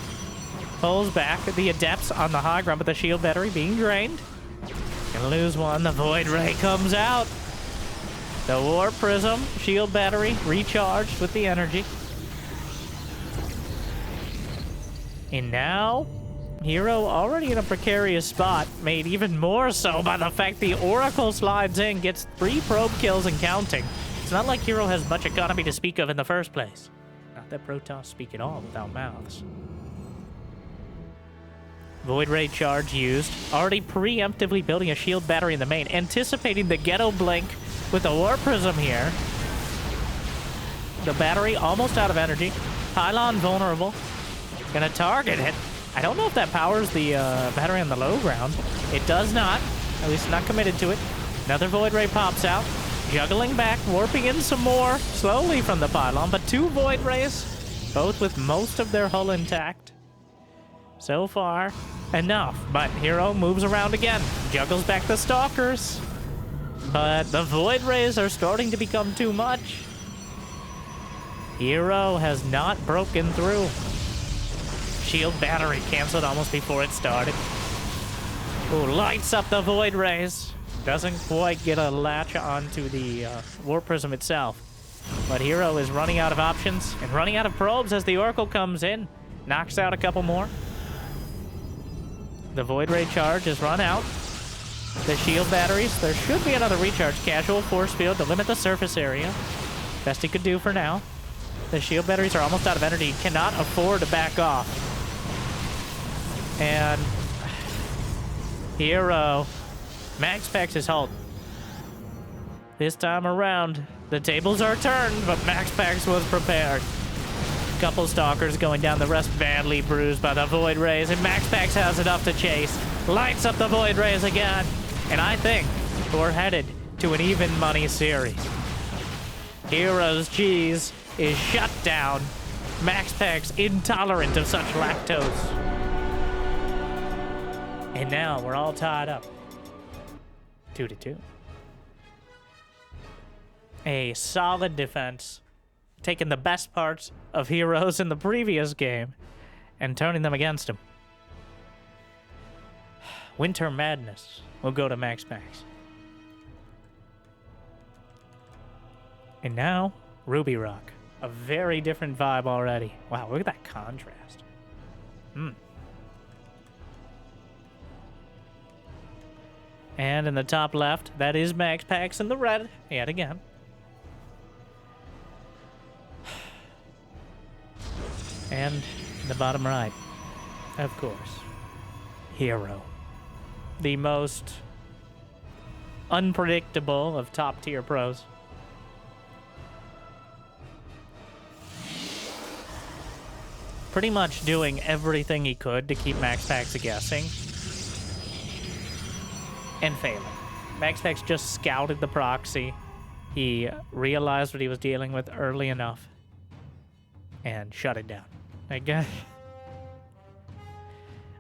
Pulls back the Adepts on the high ground, but the shield battery being drained. Gonna lose one. The Void Ray comes out. The War Prism, shield battery, recharged with the energy. And now, Hero already in a precarious spot, made even more so by the fact the Oracle slides in, gets 3 probe kills and counting. It's not like Hero has much economy to speak of in the first place. Not that Protoss speak at all without mouths. Void Ray charge used. Already preemptively building a shield battery in the main, anticipating the Ghetto Blink with the War Prism here. The battery almost out of energy. Pylon vulnerable. Gonna target it. I don't know if that powers the battery on the low ground. It does not. At least not committed to it. Another Void Ray pops out. Juggling back, warping in some more. Slowly from the pylon, but 2 Void Rays. Both with most of their hull intact. So far, enough. But Hero moves around again. Juggles back the Stalkers. But the Void Rays are starting to become too much. Hero has not broken through. Shield battery canceled almost before it started. Ooh, lights up the Void Rays. Doesn't quite get a latch onto the War Prism itself. But Hero is running out of options and running out of probes as the Oracle comes in. Knocks out a couple more. The Void Ray charge is run out. The shield batteries, there should be another recharge. Casual force field to limit the surface area. Best he could do for now. The shield batteries are almost out of energy. Cannot afford to back off. And Hero, MaxPax is halted. This time around, the tables are turned, but MaxPax was prepared. Couple Stalkers going down, the rest badly bruised by the Void Rays, and MaxPax has enough to chase. Lights up the Void Rays again, and I think we're headed to an even money series. Hero's cheese is shut down. MaxPax intolerant of such lactose. And now we're all tied up. 2-2. A solid defense, taking the best parts of Heroes in the previous game and turning them against him. Winter Madness will go to MaxPax. And now, Ruby Rock. A very different vibe already. Wow, look at that contrast. And in the top left, that is MaxPax in the red, yet again. And in the bottom right, of course, Hero. The most unpredictable of top-tier pros. Pretty much doing everything he could to keep MaxPax guessing. And failing. MaxPax just scouted the proxy. He realized what he was dealing with early enough. And shut it down. I guess.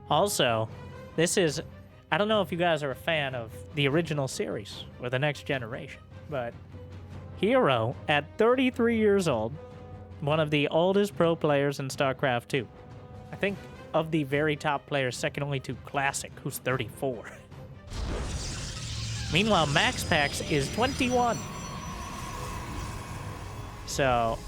Also, this is... I don't know if you guys are a fan of the original series or the next generation, but Hero, at 33 years old, one of the oldest pro players in StarCraft 2. I think of the very top players, second only to Classic, who's 34. Meanwhile, MaxPax is 21. So,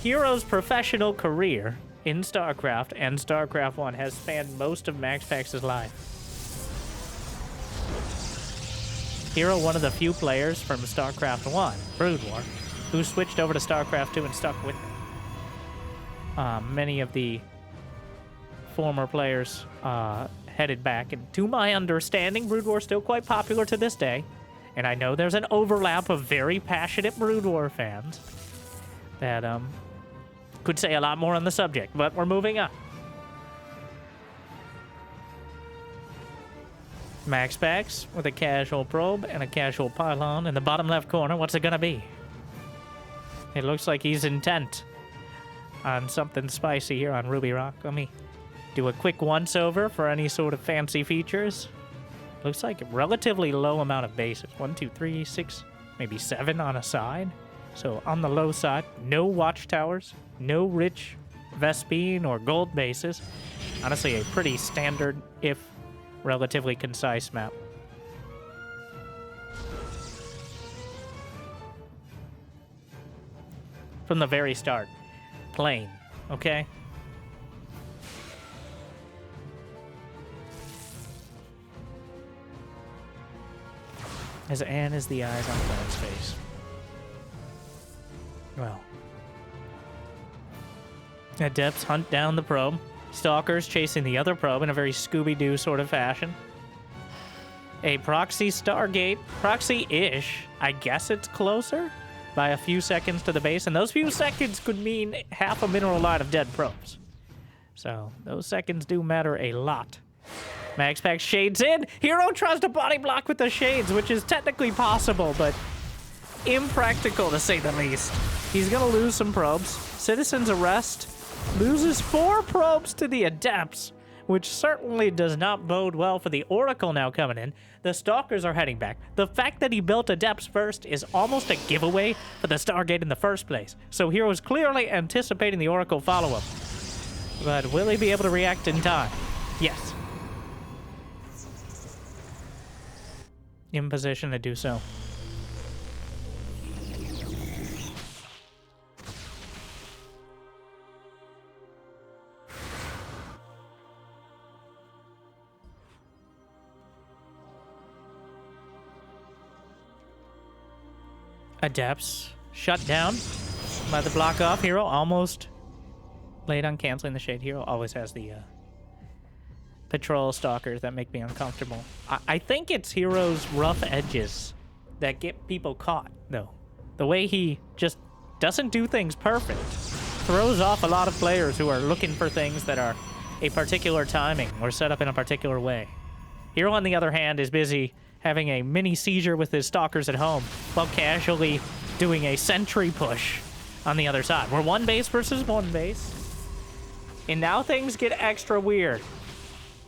Hero's professional career in StarCraft and StarCraft 1 has spanned most of MaxPax's life. Hero, one of the few players from StarCraft 1, Brood War, who switched over to StarCraft 2 and stuck with it. Many of the former players headed back, and to my understanding, Brood War is still quite popular to this day. And I know there's an overlap of very passionate Brood War fans that could say a lot more on the subject, but we're moving on. MaxPax with a casual probe and a casual pylon in the bottom left corner. What's it gonna be? It looks like he's intent on something spicy here on Ruby Rock. Let me do a quick once-over for any sort of fancy features. Looks like a relatively low amount of bases. 1, 2, 3, 6, maybe 7 on a side. So on the low side, no watchtowers, no rich Vespine or gold bases. Honestly, a pretty standard, if relatively concise map. From the very start, plain, okay? As Anne is the eyes on Clan's face. Well. Adepts hunt down the probe. Stalkers chasing the other probe in a very Scooby-Doo sort of fashion. A proxy Stargate. Proxy-ish. I guess it's closer by a few seconds to the base, and those few seconds could mean half a mineral line of dead probes. So, those seconds do matter a lot. MaxPax shades in. Hero tries to body block with the shades, which is technically possible, but impractical to say the least. He's gonna lose some probes. Citizen's Arrest loses 4 probes to the Adepts, which certainly does not bode well for the Oracle now coming in. The Stalkers are heading back. The fact that he built Adepts first is almost a giveaway for the Stargate in the first place. So Hero is clearly anticipating the Oracle follow-up. But will he be able to react in time? Yes. In position to do so. Adepts shut down by the block off. Hero almost late on canceling the shade. Hero always has the patrol stalkers that make me uncomfortable. I think it's Hero's rough edges that get people caught, though. The way he just doesn't do things perfect throws off a lot of players who are looking for things that are a particular timing or set up in a particular way. Hero, on the other hand, is busy having a mini seizure with his stalkers at home while casually doing a sentry push on the other side. We're 1 base versus 1 base. And now things get extra weird.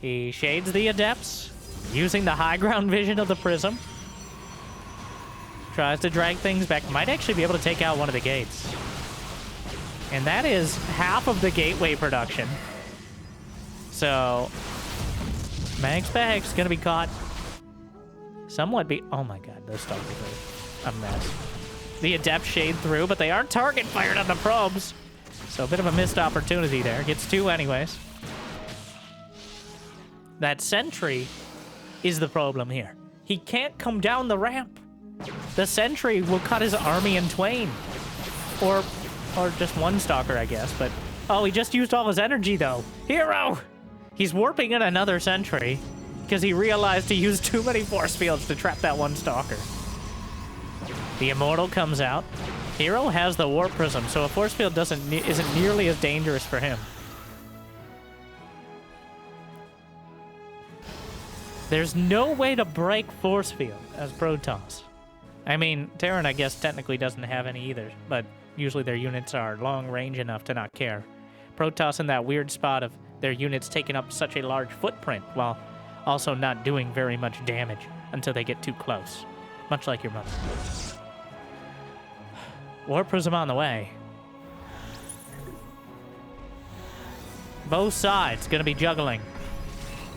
He shades the Adepts, using the high ground vision of the Prism. Tries to drag things back. Might actually be able to take out one of the gates. And that is half of the gateway production. So, MaxPax gonna be caught. Somewhat be... Oh my god, those stalkers are a mess. The Adept shade through, but they aren't target fired on the probes. So a bit of a missed opportunity there. Gets 2 anyways. That sentry is the problem here. He can't come down the ramp. The sentry will cut his army in twain. Or just 1 stalker, I guess, but Oh, he just used all his energy, though. Hero! He's warping in another sentry because he realized he used too many force fields to trap that one stalker. The Immortal comes out. Hero has the Warp Prism, so a force field isn't nearly as dangerous for him. There's no way to break force field as Protoss. I mean, Terran, I guess, technically doesn't have any either, but usually their units are long range enough to not care. Protoss in that weird spot of their units taking up such a large footprint while also not doing very much damage until they get too close. Much like your mother. Warp Prism on the way. Both sides gonna be juggling.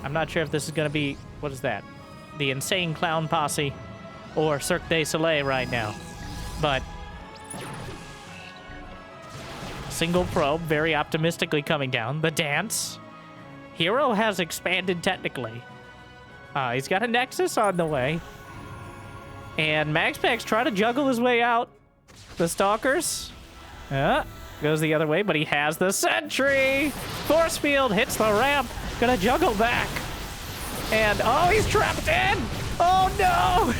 I'm not sure if this is gonna be, what is that? The Insane Clown Posse or Cirque du Soleil right now. But single probe, very optimistically coming down. The dance. Hero has expanded technically. He's got a Nexus on the way. And MaxPax try to juggle his way out. The Stalkers. Goes the other way, but he has the Sentry. Force field hits the ramp. Gonna juggle back. And, oh, he's trapped in. Oh, no.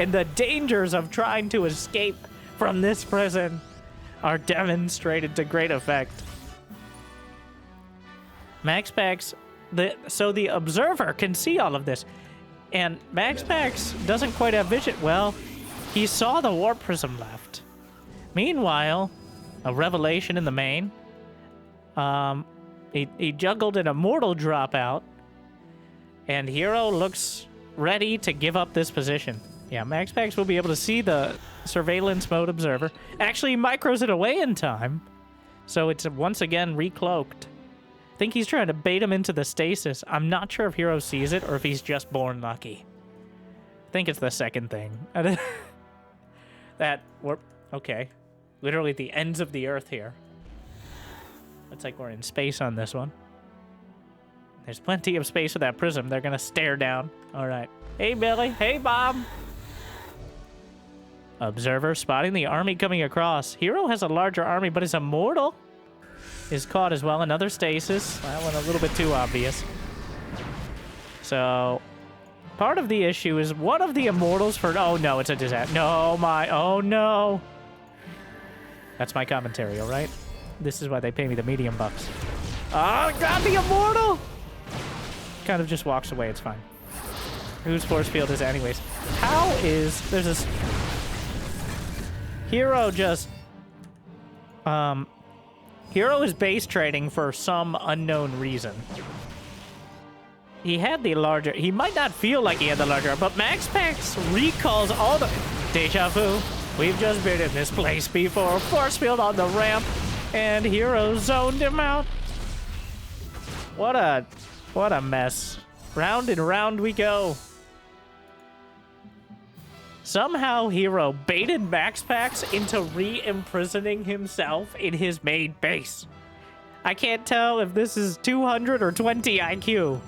And the dangers of trying to escape from this prison are demonstrated to great effect. MaxPax, so the observer can see all of this. And MaxPax doesn't quite have vision. Well, he saw the Warp Prism left. Meanwhile, a revelation in the main. He juggled an Immortal dropout. And Hero looks ready to give up this position. Yeah, MaxPax will be able to see the surveillance mode observer. Actually, he micros it away in time. So it's once again recloaked. I think he's trying to bait him into the stasis. I'm not sure if Hero sees it or if he's just born lucky. I think it's the second thing. Okay. Literally the ends of the Earth here. Looks like we're in space on this one. There's plenty of space with that prism. They're gonna stare down. All right. Hey, Billy. Hey, Bob. Observer spotting the army coming across. Hero has a larger army, but his Immortal is caught as well. Another stasis. That one a little bit too obvious. So, part of the issue is one of the Immortals for... Oh, no, it's a disaster. No, oh, no. That's my commentary, all right? This is why they pay me the medium bucks. Oh, God, the Immortal! Kind of just walks away. It's fine. Whose force field is it anyways? How is... There's this... Hero just... Hero is base trading for some unknown reason. He had the larger... He might not feel like he had the larger... But MaxPax recalls all the... Deja vu. We've just been in this place before. Force field on the ramp. And Hero zoned him out. What a mess. Round and round we go. Somehow Hero baited MaxPax into re-imprisoning himself in his main base. I can't tell if this is 200 or 20 IQ,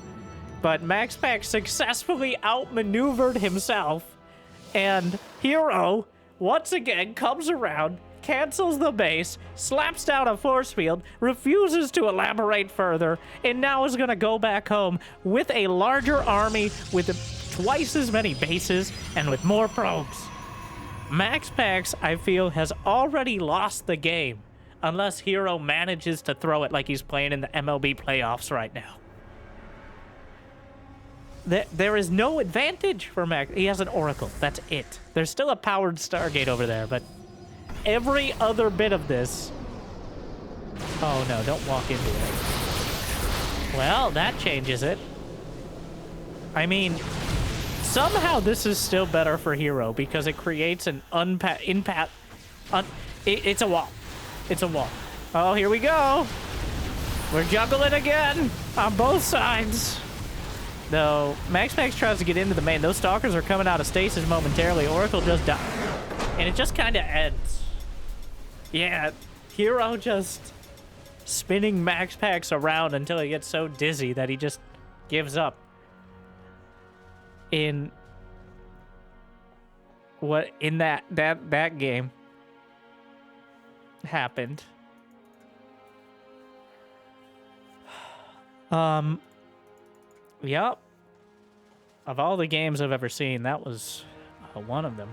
but MaxPax successfully outmaneuvered himself, and Hero once again comes around, cancels the base, slaps down a force field, refuses to elaborate further, and now is going to go back home with a larger army, with twice as many bases, and with more probes. MaxPax, I feel, has already lost the game, unless Hero manages to throw it like he's playing in the MLB playoffs right now. There is no advantage for Max. He has an Oracle. That's it. There's still a powered Stargate over there, but every other bit of this... Oh, no, don't walk into it. Well, that changes it. I mean, somehow this is still better for Hero because it creates an it's a wall. It's a wall. Oh, here we go. We're juggling again on both sides. Though, MaxPax tries to get into the main. Those Stalkers are coming out of stasis momentarily. Oracle just died. And it just kind of ends. Yeah, Hero just spinning MaxPax around until he gets so dizzy that he just gives up. In that game happened. Yep. Of all the games I've ever seen, that was one of them.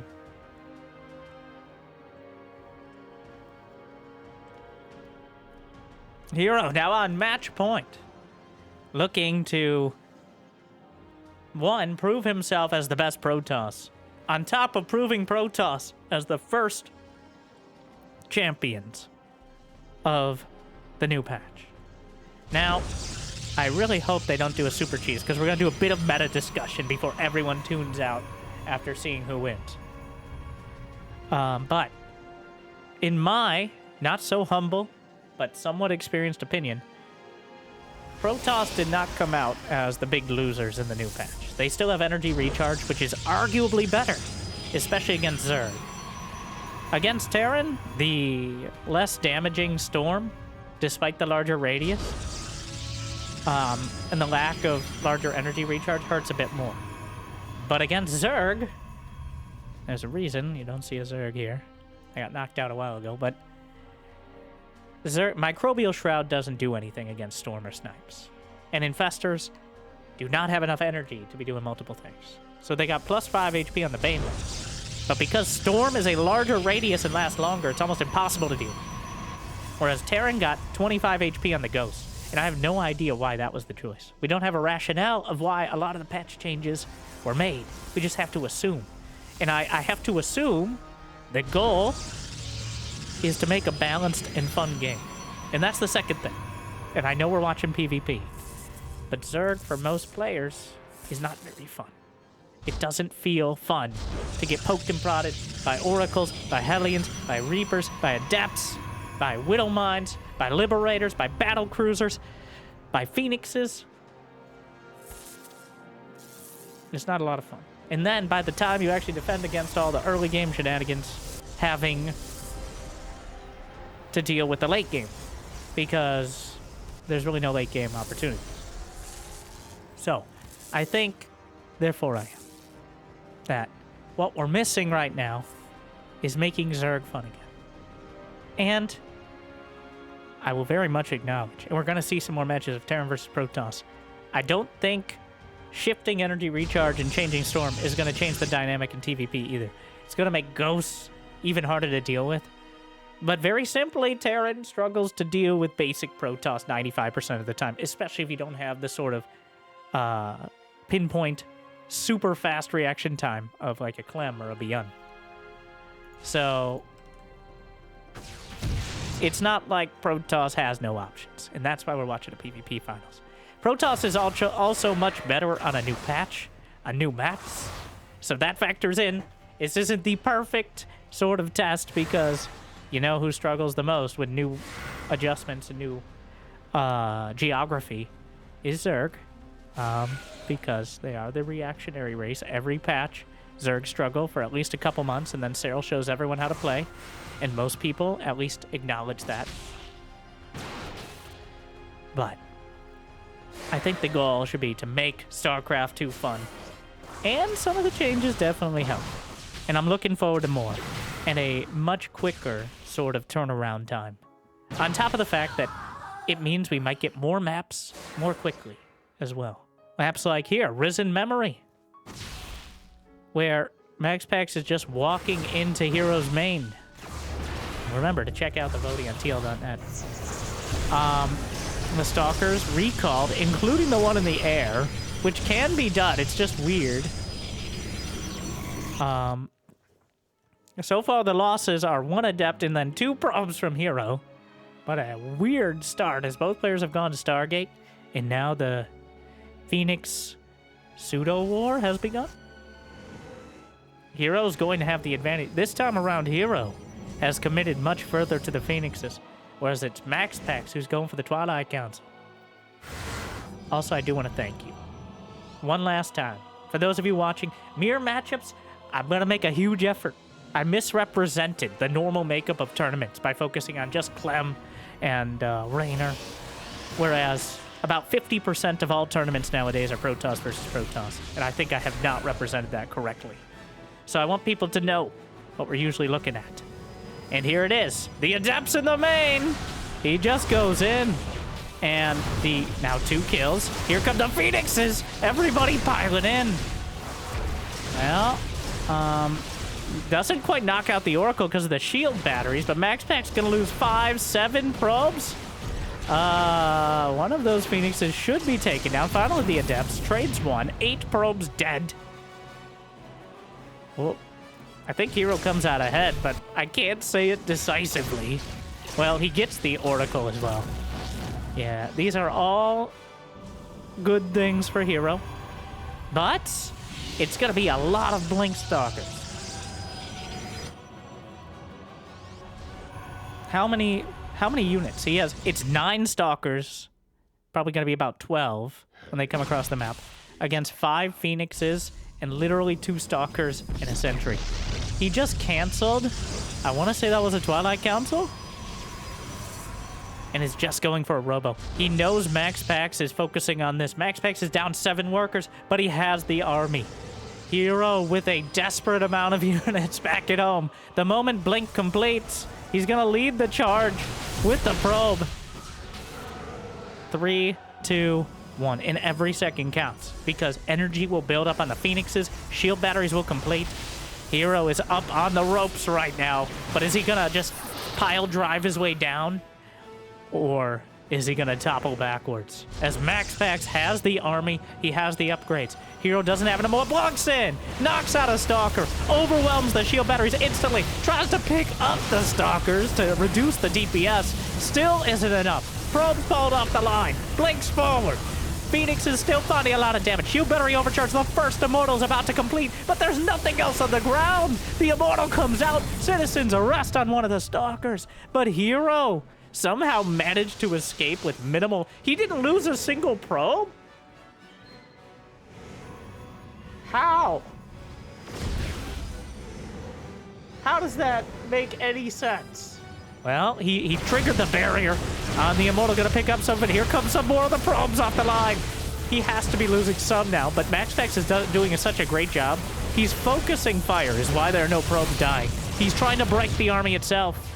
Hero now on match point. Looking to, one, prove himself as the best Protoss. On top of proving Protoss as the first champions of the new patch. Now, I really hope they don't do a super cheese, because we're going to do a bit of meta discussion before everyone tunes out after seeing who wins. But in my not so humble but somewhat experienced opinion, Protoss did not come out as the big losers in the new patch. They still have energy recharge, which is arguably better, especially against Zerg. Against Terran, the less damaging Storm, despite the larger radius, and the lack of larger energy recharge hurts a bit more. But against Zerg, there's a reason you don't see a Zerg here. I got knocked out a while ago, but Microbial Shroud doesn't do anything against Storm or Snipes. And Infestors do not have enough energy to be doing multiple things. So they got plus 5 HP on the Bane list. But because Storm is a larger radius and lasts longer, it's almost impossible to deal with. Whereas Terran got 25 HP on the Ghost. And I have no idea why that was the choice. We don't have a rationale of why a lot of the patch changes were made. We just have to assume. And I have to assume the goal is to make a balanced and fun game. And that's the second thing. And I know we're watching PvP. But Zerg, for most players, is not very fun. It doesn't feel fun to get poked and prodded by Oracles, by Hellions, by Reapers, by Adepts, by Widowmines, by Liberators, by Battle Cruisers, by Phoenixes. It's not a lot of fun. And then, by the time you actually defend against all the early game shenanigans, having to deal with the late game, because there's really no late game opportunities. So, I think, therefore I am, that what we're missing right now is making Zerg fun again. And I will very much acknowledge, and we're going to see some more matches of Terran versus Protoss. I don't think shifting energy recharge and changing Storm is going to change the dynamic in TvP either. It's going to make Ghosts even harder to deal with. But very simply, Terran struggles to deal with basic Protoss 95% of the time, especially if you don't have the sort of pinpoint, super fast reaction time of like a Clem or a Beyond. So it's not like Protoss has no options, and that's why we're watching the PvP finals. Protoss is also much better on a new patch, a new maps, so that factors in. This isn't the perfect sort of test because you know who struggles the most with new adjustments and new geography is Zerg, because they are the reactionary race. Every patch, Zerg struggle for at least a couple months, and then Cyril shows everyone how to play, and most people at least acknowledge that. But I think the goal should be to make StarCraft 2 fun, and some of the changes definitely help. And I'm looking forward to more, and a much quicker sort of turnaround time. On top of the fact that it means we might get more maps more quickly as well. Maps like here, Risen Memory, where MaxPax is just walking into Hero's main. Remember to check out the voting on TL.net. The Stalkers recalled, including the one in the air, which can be done. It's just weird. So far, the losses are 1 Adept and then 2 probes from Hero. But a weird start, as both players have gone to Stargate, and now the Phoenix pseudo-war has begun. Hero's going to have the advantage. This time around, Hero has committed much further to the Phoenixes, whereas it's MaxPax who's going for the Twilight Council. Also, I do want to thank you one last time. For those of you watching, mirror matchups, I'm going to make a huge effort. I misrepresented the normal makeup of tournaments by focusing on just Clem and Raynor, whereas about 50% of all tournaments nowadays are Protoss versus Protoss, and I think I have not represented that correctly. So I want people to know what we're usually looking at. And here it is, the Adepts in the main! He just goes in, And the now 2 kills. Here come the Phoenixes. Everybody piling in. Well, doesn't quite knock out the Oracle because of the shield batteries, but MaxPax gonna lose 5, 7 probes. One of those Phoenixes should be taken down. Finally, the Adepts trades 1. 8 probes dead. Well, I think Hero comes out ahead, but I can't say it decisively. Well, he gets the Oracle as well. Yeah, these are all good things for Hero. But it's going to be a lot of Blink Stalkers. How many units? He has, it's 9 Stalkers. Probably going to be about 12 when they come across the map. Against 5 Phoenixes and literally 2 Stalkers and a Sentry. He just canceled. I want to say that was a Twilight Council. And is just going for a Robo. He knows MaxPax is focusing on this. MaxPax is down 7 workers, but he has the army. Hero with a desperate amount of units back at home. The moment Blink completes, he's gonna lead the charge with the probe. 3, 2, 1. And every second counts because energy will build up on the Phoenixes. Shield batteries will complete. Hero is up on the ropes right now, but is he gonna just pile drive his way down? Or is he going to topple backwards? As MaxPax has the army, he has the upgrades. Hero doesn't have any more. Blocks in, knocks out a Stalker, overwhelms the shield batteries instantly, tries to pick up the Stalkers to reduce the DPS. Still isn't enough. Probes pulled off the line, blinks forward. Phoenix is still finding a lot of damage. Shield battery overcharge, the first Immortal's about to complete, but there's nothing else on the ground. The Immortal comes out, Citizens arrest on one of the Stalkers, but Hero somehow managed to escape with minimal... He didn't lose a single probe? How? How does that make any sense? Well, he triggered the barrier on the Immortal. Gonna pick up something. Here comes some more of the probes off the line. He has to be losing some now, but MaxPax is doing such a great job. He's focusing fire is why there are no probes dying. He's trying to break the army itself.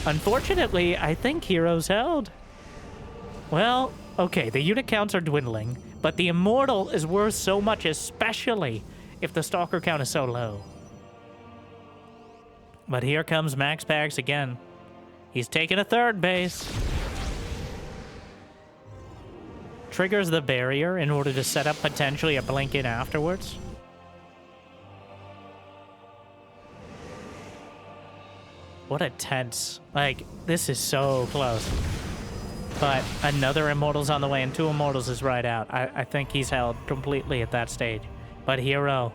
Unfortunately, I think Hero's held. Well, okay, the unit counts are dwindling, but the Immortal is worth so much, especially if the Stalker count is so low. But here comes MaxPax again. He's taking a 3rd base. Triggers the barrier in order to set up potentially a blink in afterwards. What a tense. Like, this is so close. But another Immortal's on the way, and 2 Immortals is right out. I think he's held completely at that stage. But Hero,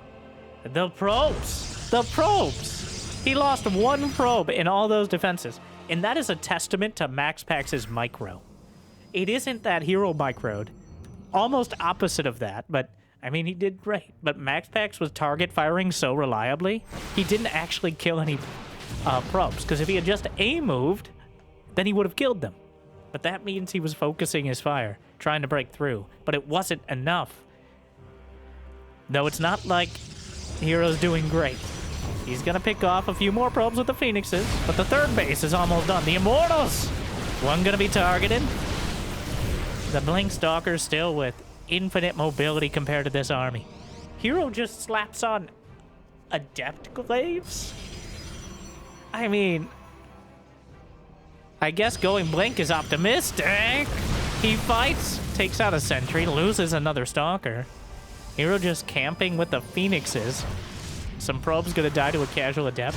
the probes! The probes! He lost 1 probe in all those defenses. And that is a testament to MaxPax's micro. It isn't that Hero microed. Almost opposite of that, but... I mean, he did great. But MaxPax was target firing so reliably, he didn't actually kill any... probes, because if he had just A-moved, then he would have killed them. But that means he was focusing his fire, trying to break through. But it wasn't enough. Though it's not like Hero's doing great. He's gonna pick off a few more probes with the Phoenixes, but the 3rd base is almost done. The Immortals! One gonna be targeted. The Blink Stalker's still with infinite mobility compared to this army. Hero just slaps on Adept Glaives? I mean, I guess going Blink is optimistic. He fights, takes out a Sentry, loses another Stalker. Hero just camping with the Phoenixes. Some probes gonna die to a casual Adept.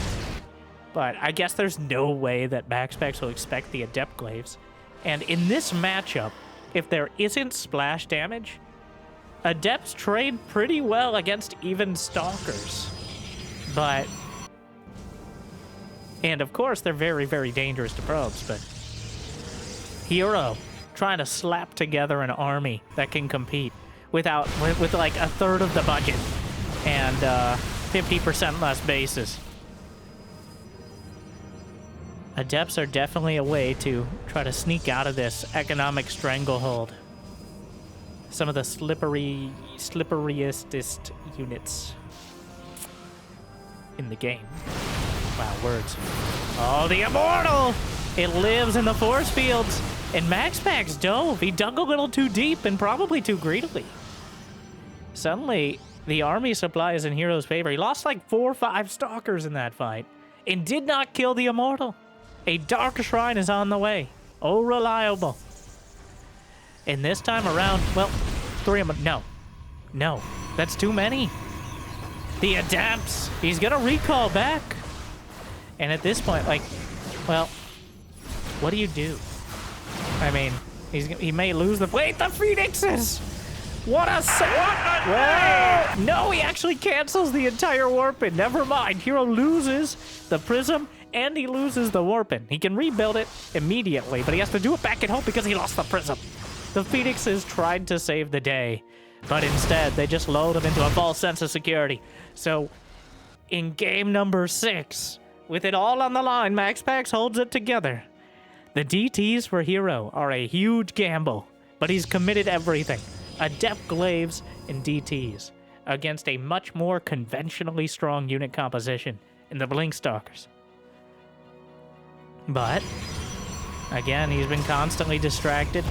But I guess there's no way that MaxPax will expect the Adept Glaives. And in this matchup, if there isn't splash damage, Adepts trade pretty well against even Stalkers. But... And of course, they're very, very dangerous to probes, but Hero trying to slap together an army that can compete with like a 1/3 of the budget and 50% less bases. Adepts are definitely a way to try to sneak out of this economic stranglehold. Some of the slipperiest units in the game. Wow, words. Oh, the Immortal! It lives in the force fields. And MaxPax dove. He dug a little too deep and probably too greedily. Suddenly, the army supply is in Hero's favor. He lost like 4 or 5 Stalkers in that fight and did not kill the Immortal. A Dark Shrine is on the way. Oh, reliable. And this time around, well, 3 of them. No, that's too many. The Adepts. He's gonna recall back. And at this point, like, well, what do you do? I mean, he may lose the... Wait, the Phoenixes! What a well, no, he actually cancels the entire Warpin. Never mind. Hero loses the Prism and he loses the Warpin. He can rebuild it immediately, but he has to do it back at home because he lost the Prism. The Phoenixes tried to save the day, but instead they just lulled him into a false sense of security. So, in game number 6, with it all on the line, MaxPax holds it together. The DTs for Hero are a huge gamble, but he's committed everything. Adept Glaives and DTs against a much more conventionally strong unit composition in the Blink Stalkers. But, again, he's been constantly distracted.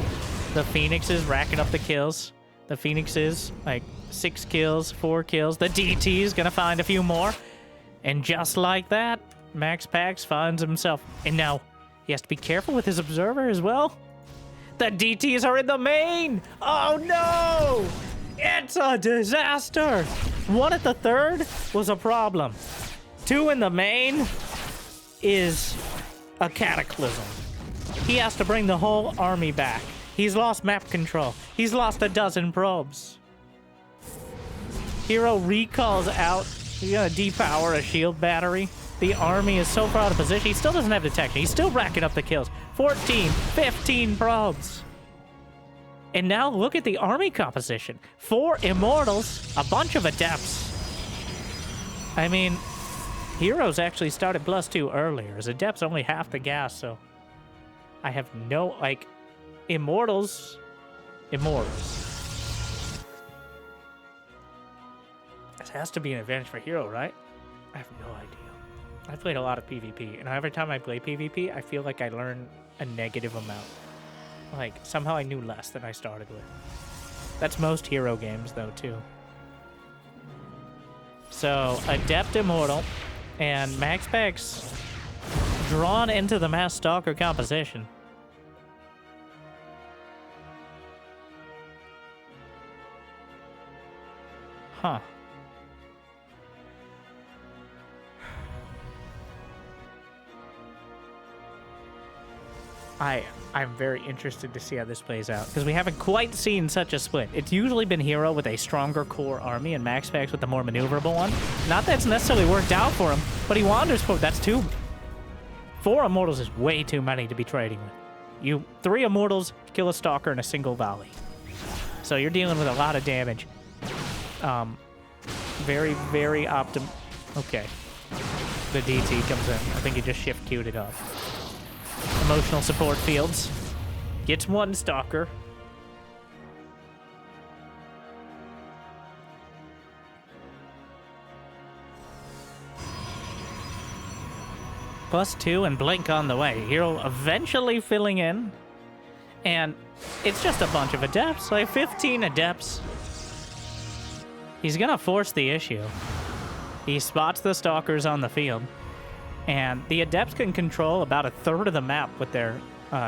The Phoenixes racking up the kills. The Phoenixes, like, 6 kills, 4 kills. The DT's gonna find a few more. And just like that, MaxPax finds himself. And now, he has to be careful with his Observer as well. The DTs are in the main! Oh no! It's a disaster! 1 at the 3rd was a problem. 2 in the main is a cataclysm. He has to bring the whole army back. He's lost map control. He's lost a dozen probes. Hero recalls out. He's gonna depower a shield battery. The army is so far out of position. He still doesn't have detection. He's still racking up the kills. 14, 15 probes. And now look at the army composition. 4 Immortals, a bunch of Adepts. I mean, Heroes actually started +2 earlier. His Adepts only half the gas, so... I have no, like... Immortals. This has to be an advantage for Hero, right? I have no idea. I played a lot of PvP, and every time I play PvP, I feel like I learn a negative amount. Like, somehow I knew less than I started with. That's most Hero games, though, too. So, Adept Immortal, and MaxPax drawn into the Mass Stalker composition. Huh. I'm very interested to see how this plays out, because we haven't quite seen such a split. It's usually been Hero with a stronger core army and MaxPax with the more maneuverable one. Not that it's necessarily worked out for him, but he wanders for... That's 4 Immortals is way too many to be trading with. 3 Immortals kill a Stalker in a single volley. So you're dealing with a lot of damage. Very, very Okay. The DT comes in. I think he just shift queued it up. Emotional support fields. Gets 1 Stalker. +2 and Blink on the way. Hero eventually filling in. And it's just a bunch of Adepts. Like 15 Adepts. He's gonna force the issue. He spots the Stalkers on the field. And the Adepts can control about 1/3 of the map with their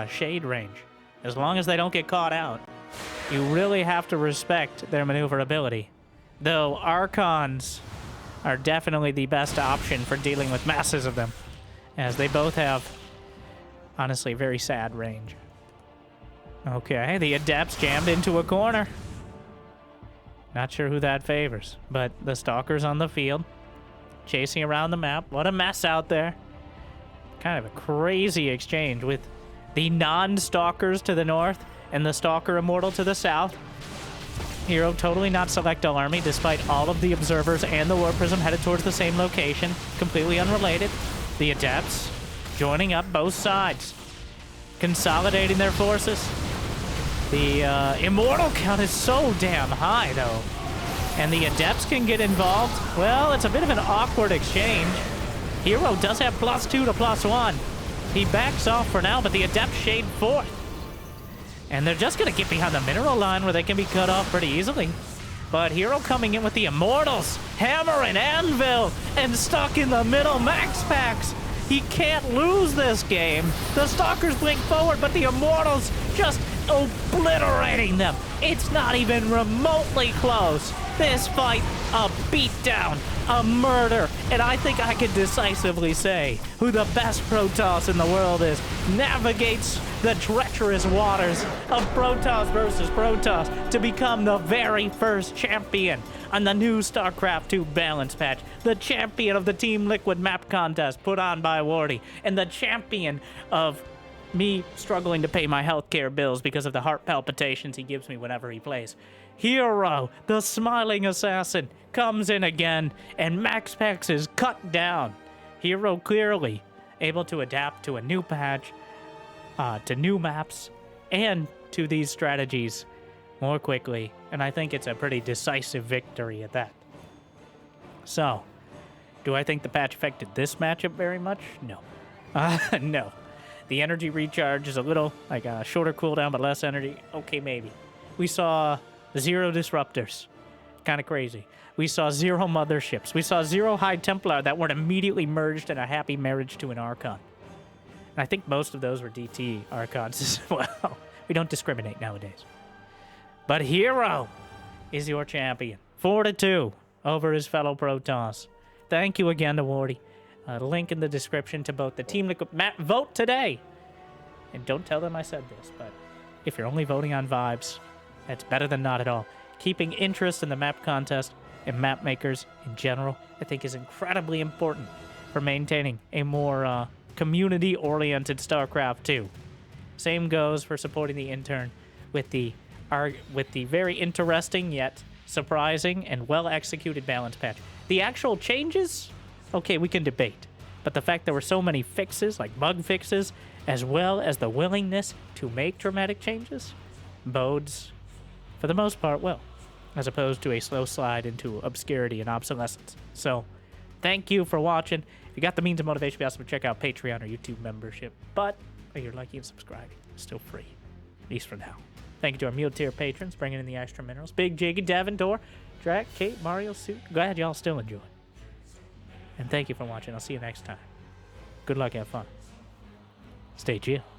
shade range. As long as they don't get caught out. You really have to respect their maneuverability. Though Archons are definitely the best option for dealing with masses of them. As they both have, honestly, very sad range. Okay, the Adepts jammed into a corner. Not sure who that favors, but the Stalker's on the field. Chasing around the map. What a mess out there. Kind of a crazy exchange with the non-Stalkers to the north and the Stalker Immortal to the south. Hero totally not select all army, despite all of the Observers and the War Prism headed towards the same location. Completely unrelated. The Adepts joining up both sides. Consolidating their forces. The Immortal count is so damn high, though. And the Adepts can get involved. Well, it's a bit of an awkward exchange. Hero does have +2 to +1. He backs off for now, but the Adepts shade 4th. And they're just going to get behind the mineral line where they can be cut off pretty easily. But Hero coming in with the Immortals, hammer and anvil, and stuck in the middle, MaxPax. He can't lose this game. The Stalkers blink forward, but the Immortals just obliterating them. It's not even remotely close. This fight, a beatdown, a murder, and I think I can decisively say who the best Protoss in the world is. Navigates the treacherous waters of Protoss versus Protoss to become the very first champion on the new StarCraft 2 balance patch, the champion of the Team Liquid map contest put on by Wardy, and the champion of me struggling to pay my healthcare bills because of the heart palpitations he gives me whenever he plays. Hero, the smiling assassin, comes in again, and MaxPax is cut down. Hero clearly able to adapt to a new patch, to new maps, and to these strategies more quickly, and I think it's a pretty decisive victory at that. So, do I think the patch affected this matchup very much? No. No. The energy recharge is a little, like a shorter cooldown, but less energy. Okay, maybe. We saw 0 disruptors. Kind of crazy. We saw 0 motherships. We saw 0 High Templar that weren't immediately merged in a happy marriage to an Archon. And I think most of those were DT Archons as well. We don't discriminate nowadays. But Hero is your champion. 4-2 over his fellow Protoss. Thank you again to Wardy. Link in the description to both the Team Liquid map. Vote today! And don't tell them I said this, but if you're only voting on vibes, that's better than not at all. Keeping interest in the map contest and map makers in general, I think is incredibly important for maintaining a more community-oriented StarCraft 2. Same goes for supporting the intern with the very interesting yet surprising and well-executed balance patch. The actual changes, okay, we can debate. But the fact there were so many fixes, like bug fixes, as well as the willingness to make dramatic changes, bodes, for the most part, well, as opposed to a slow slide into obscurity and obsolescence. So, thank you for watching. If you got the means of motivation, be awesome to check out Patreon or YouTube membership. But if you're liking and subscribing, it's still free, at least for now. Thank you to our meal tier patrons, bringing in the extra minerals. Big Jiggy, Davendor, Drac, Kate, Mario, Suit. Glad y'all still enjoy. And thank you for watching. I'll see you next time. Good luck, have fun. Stay chill.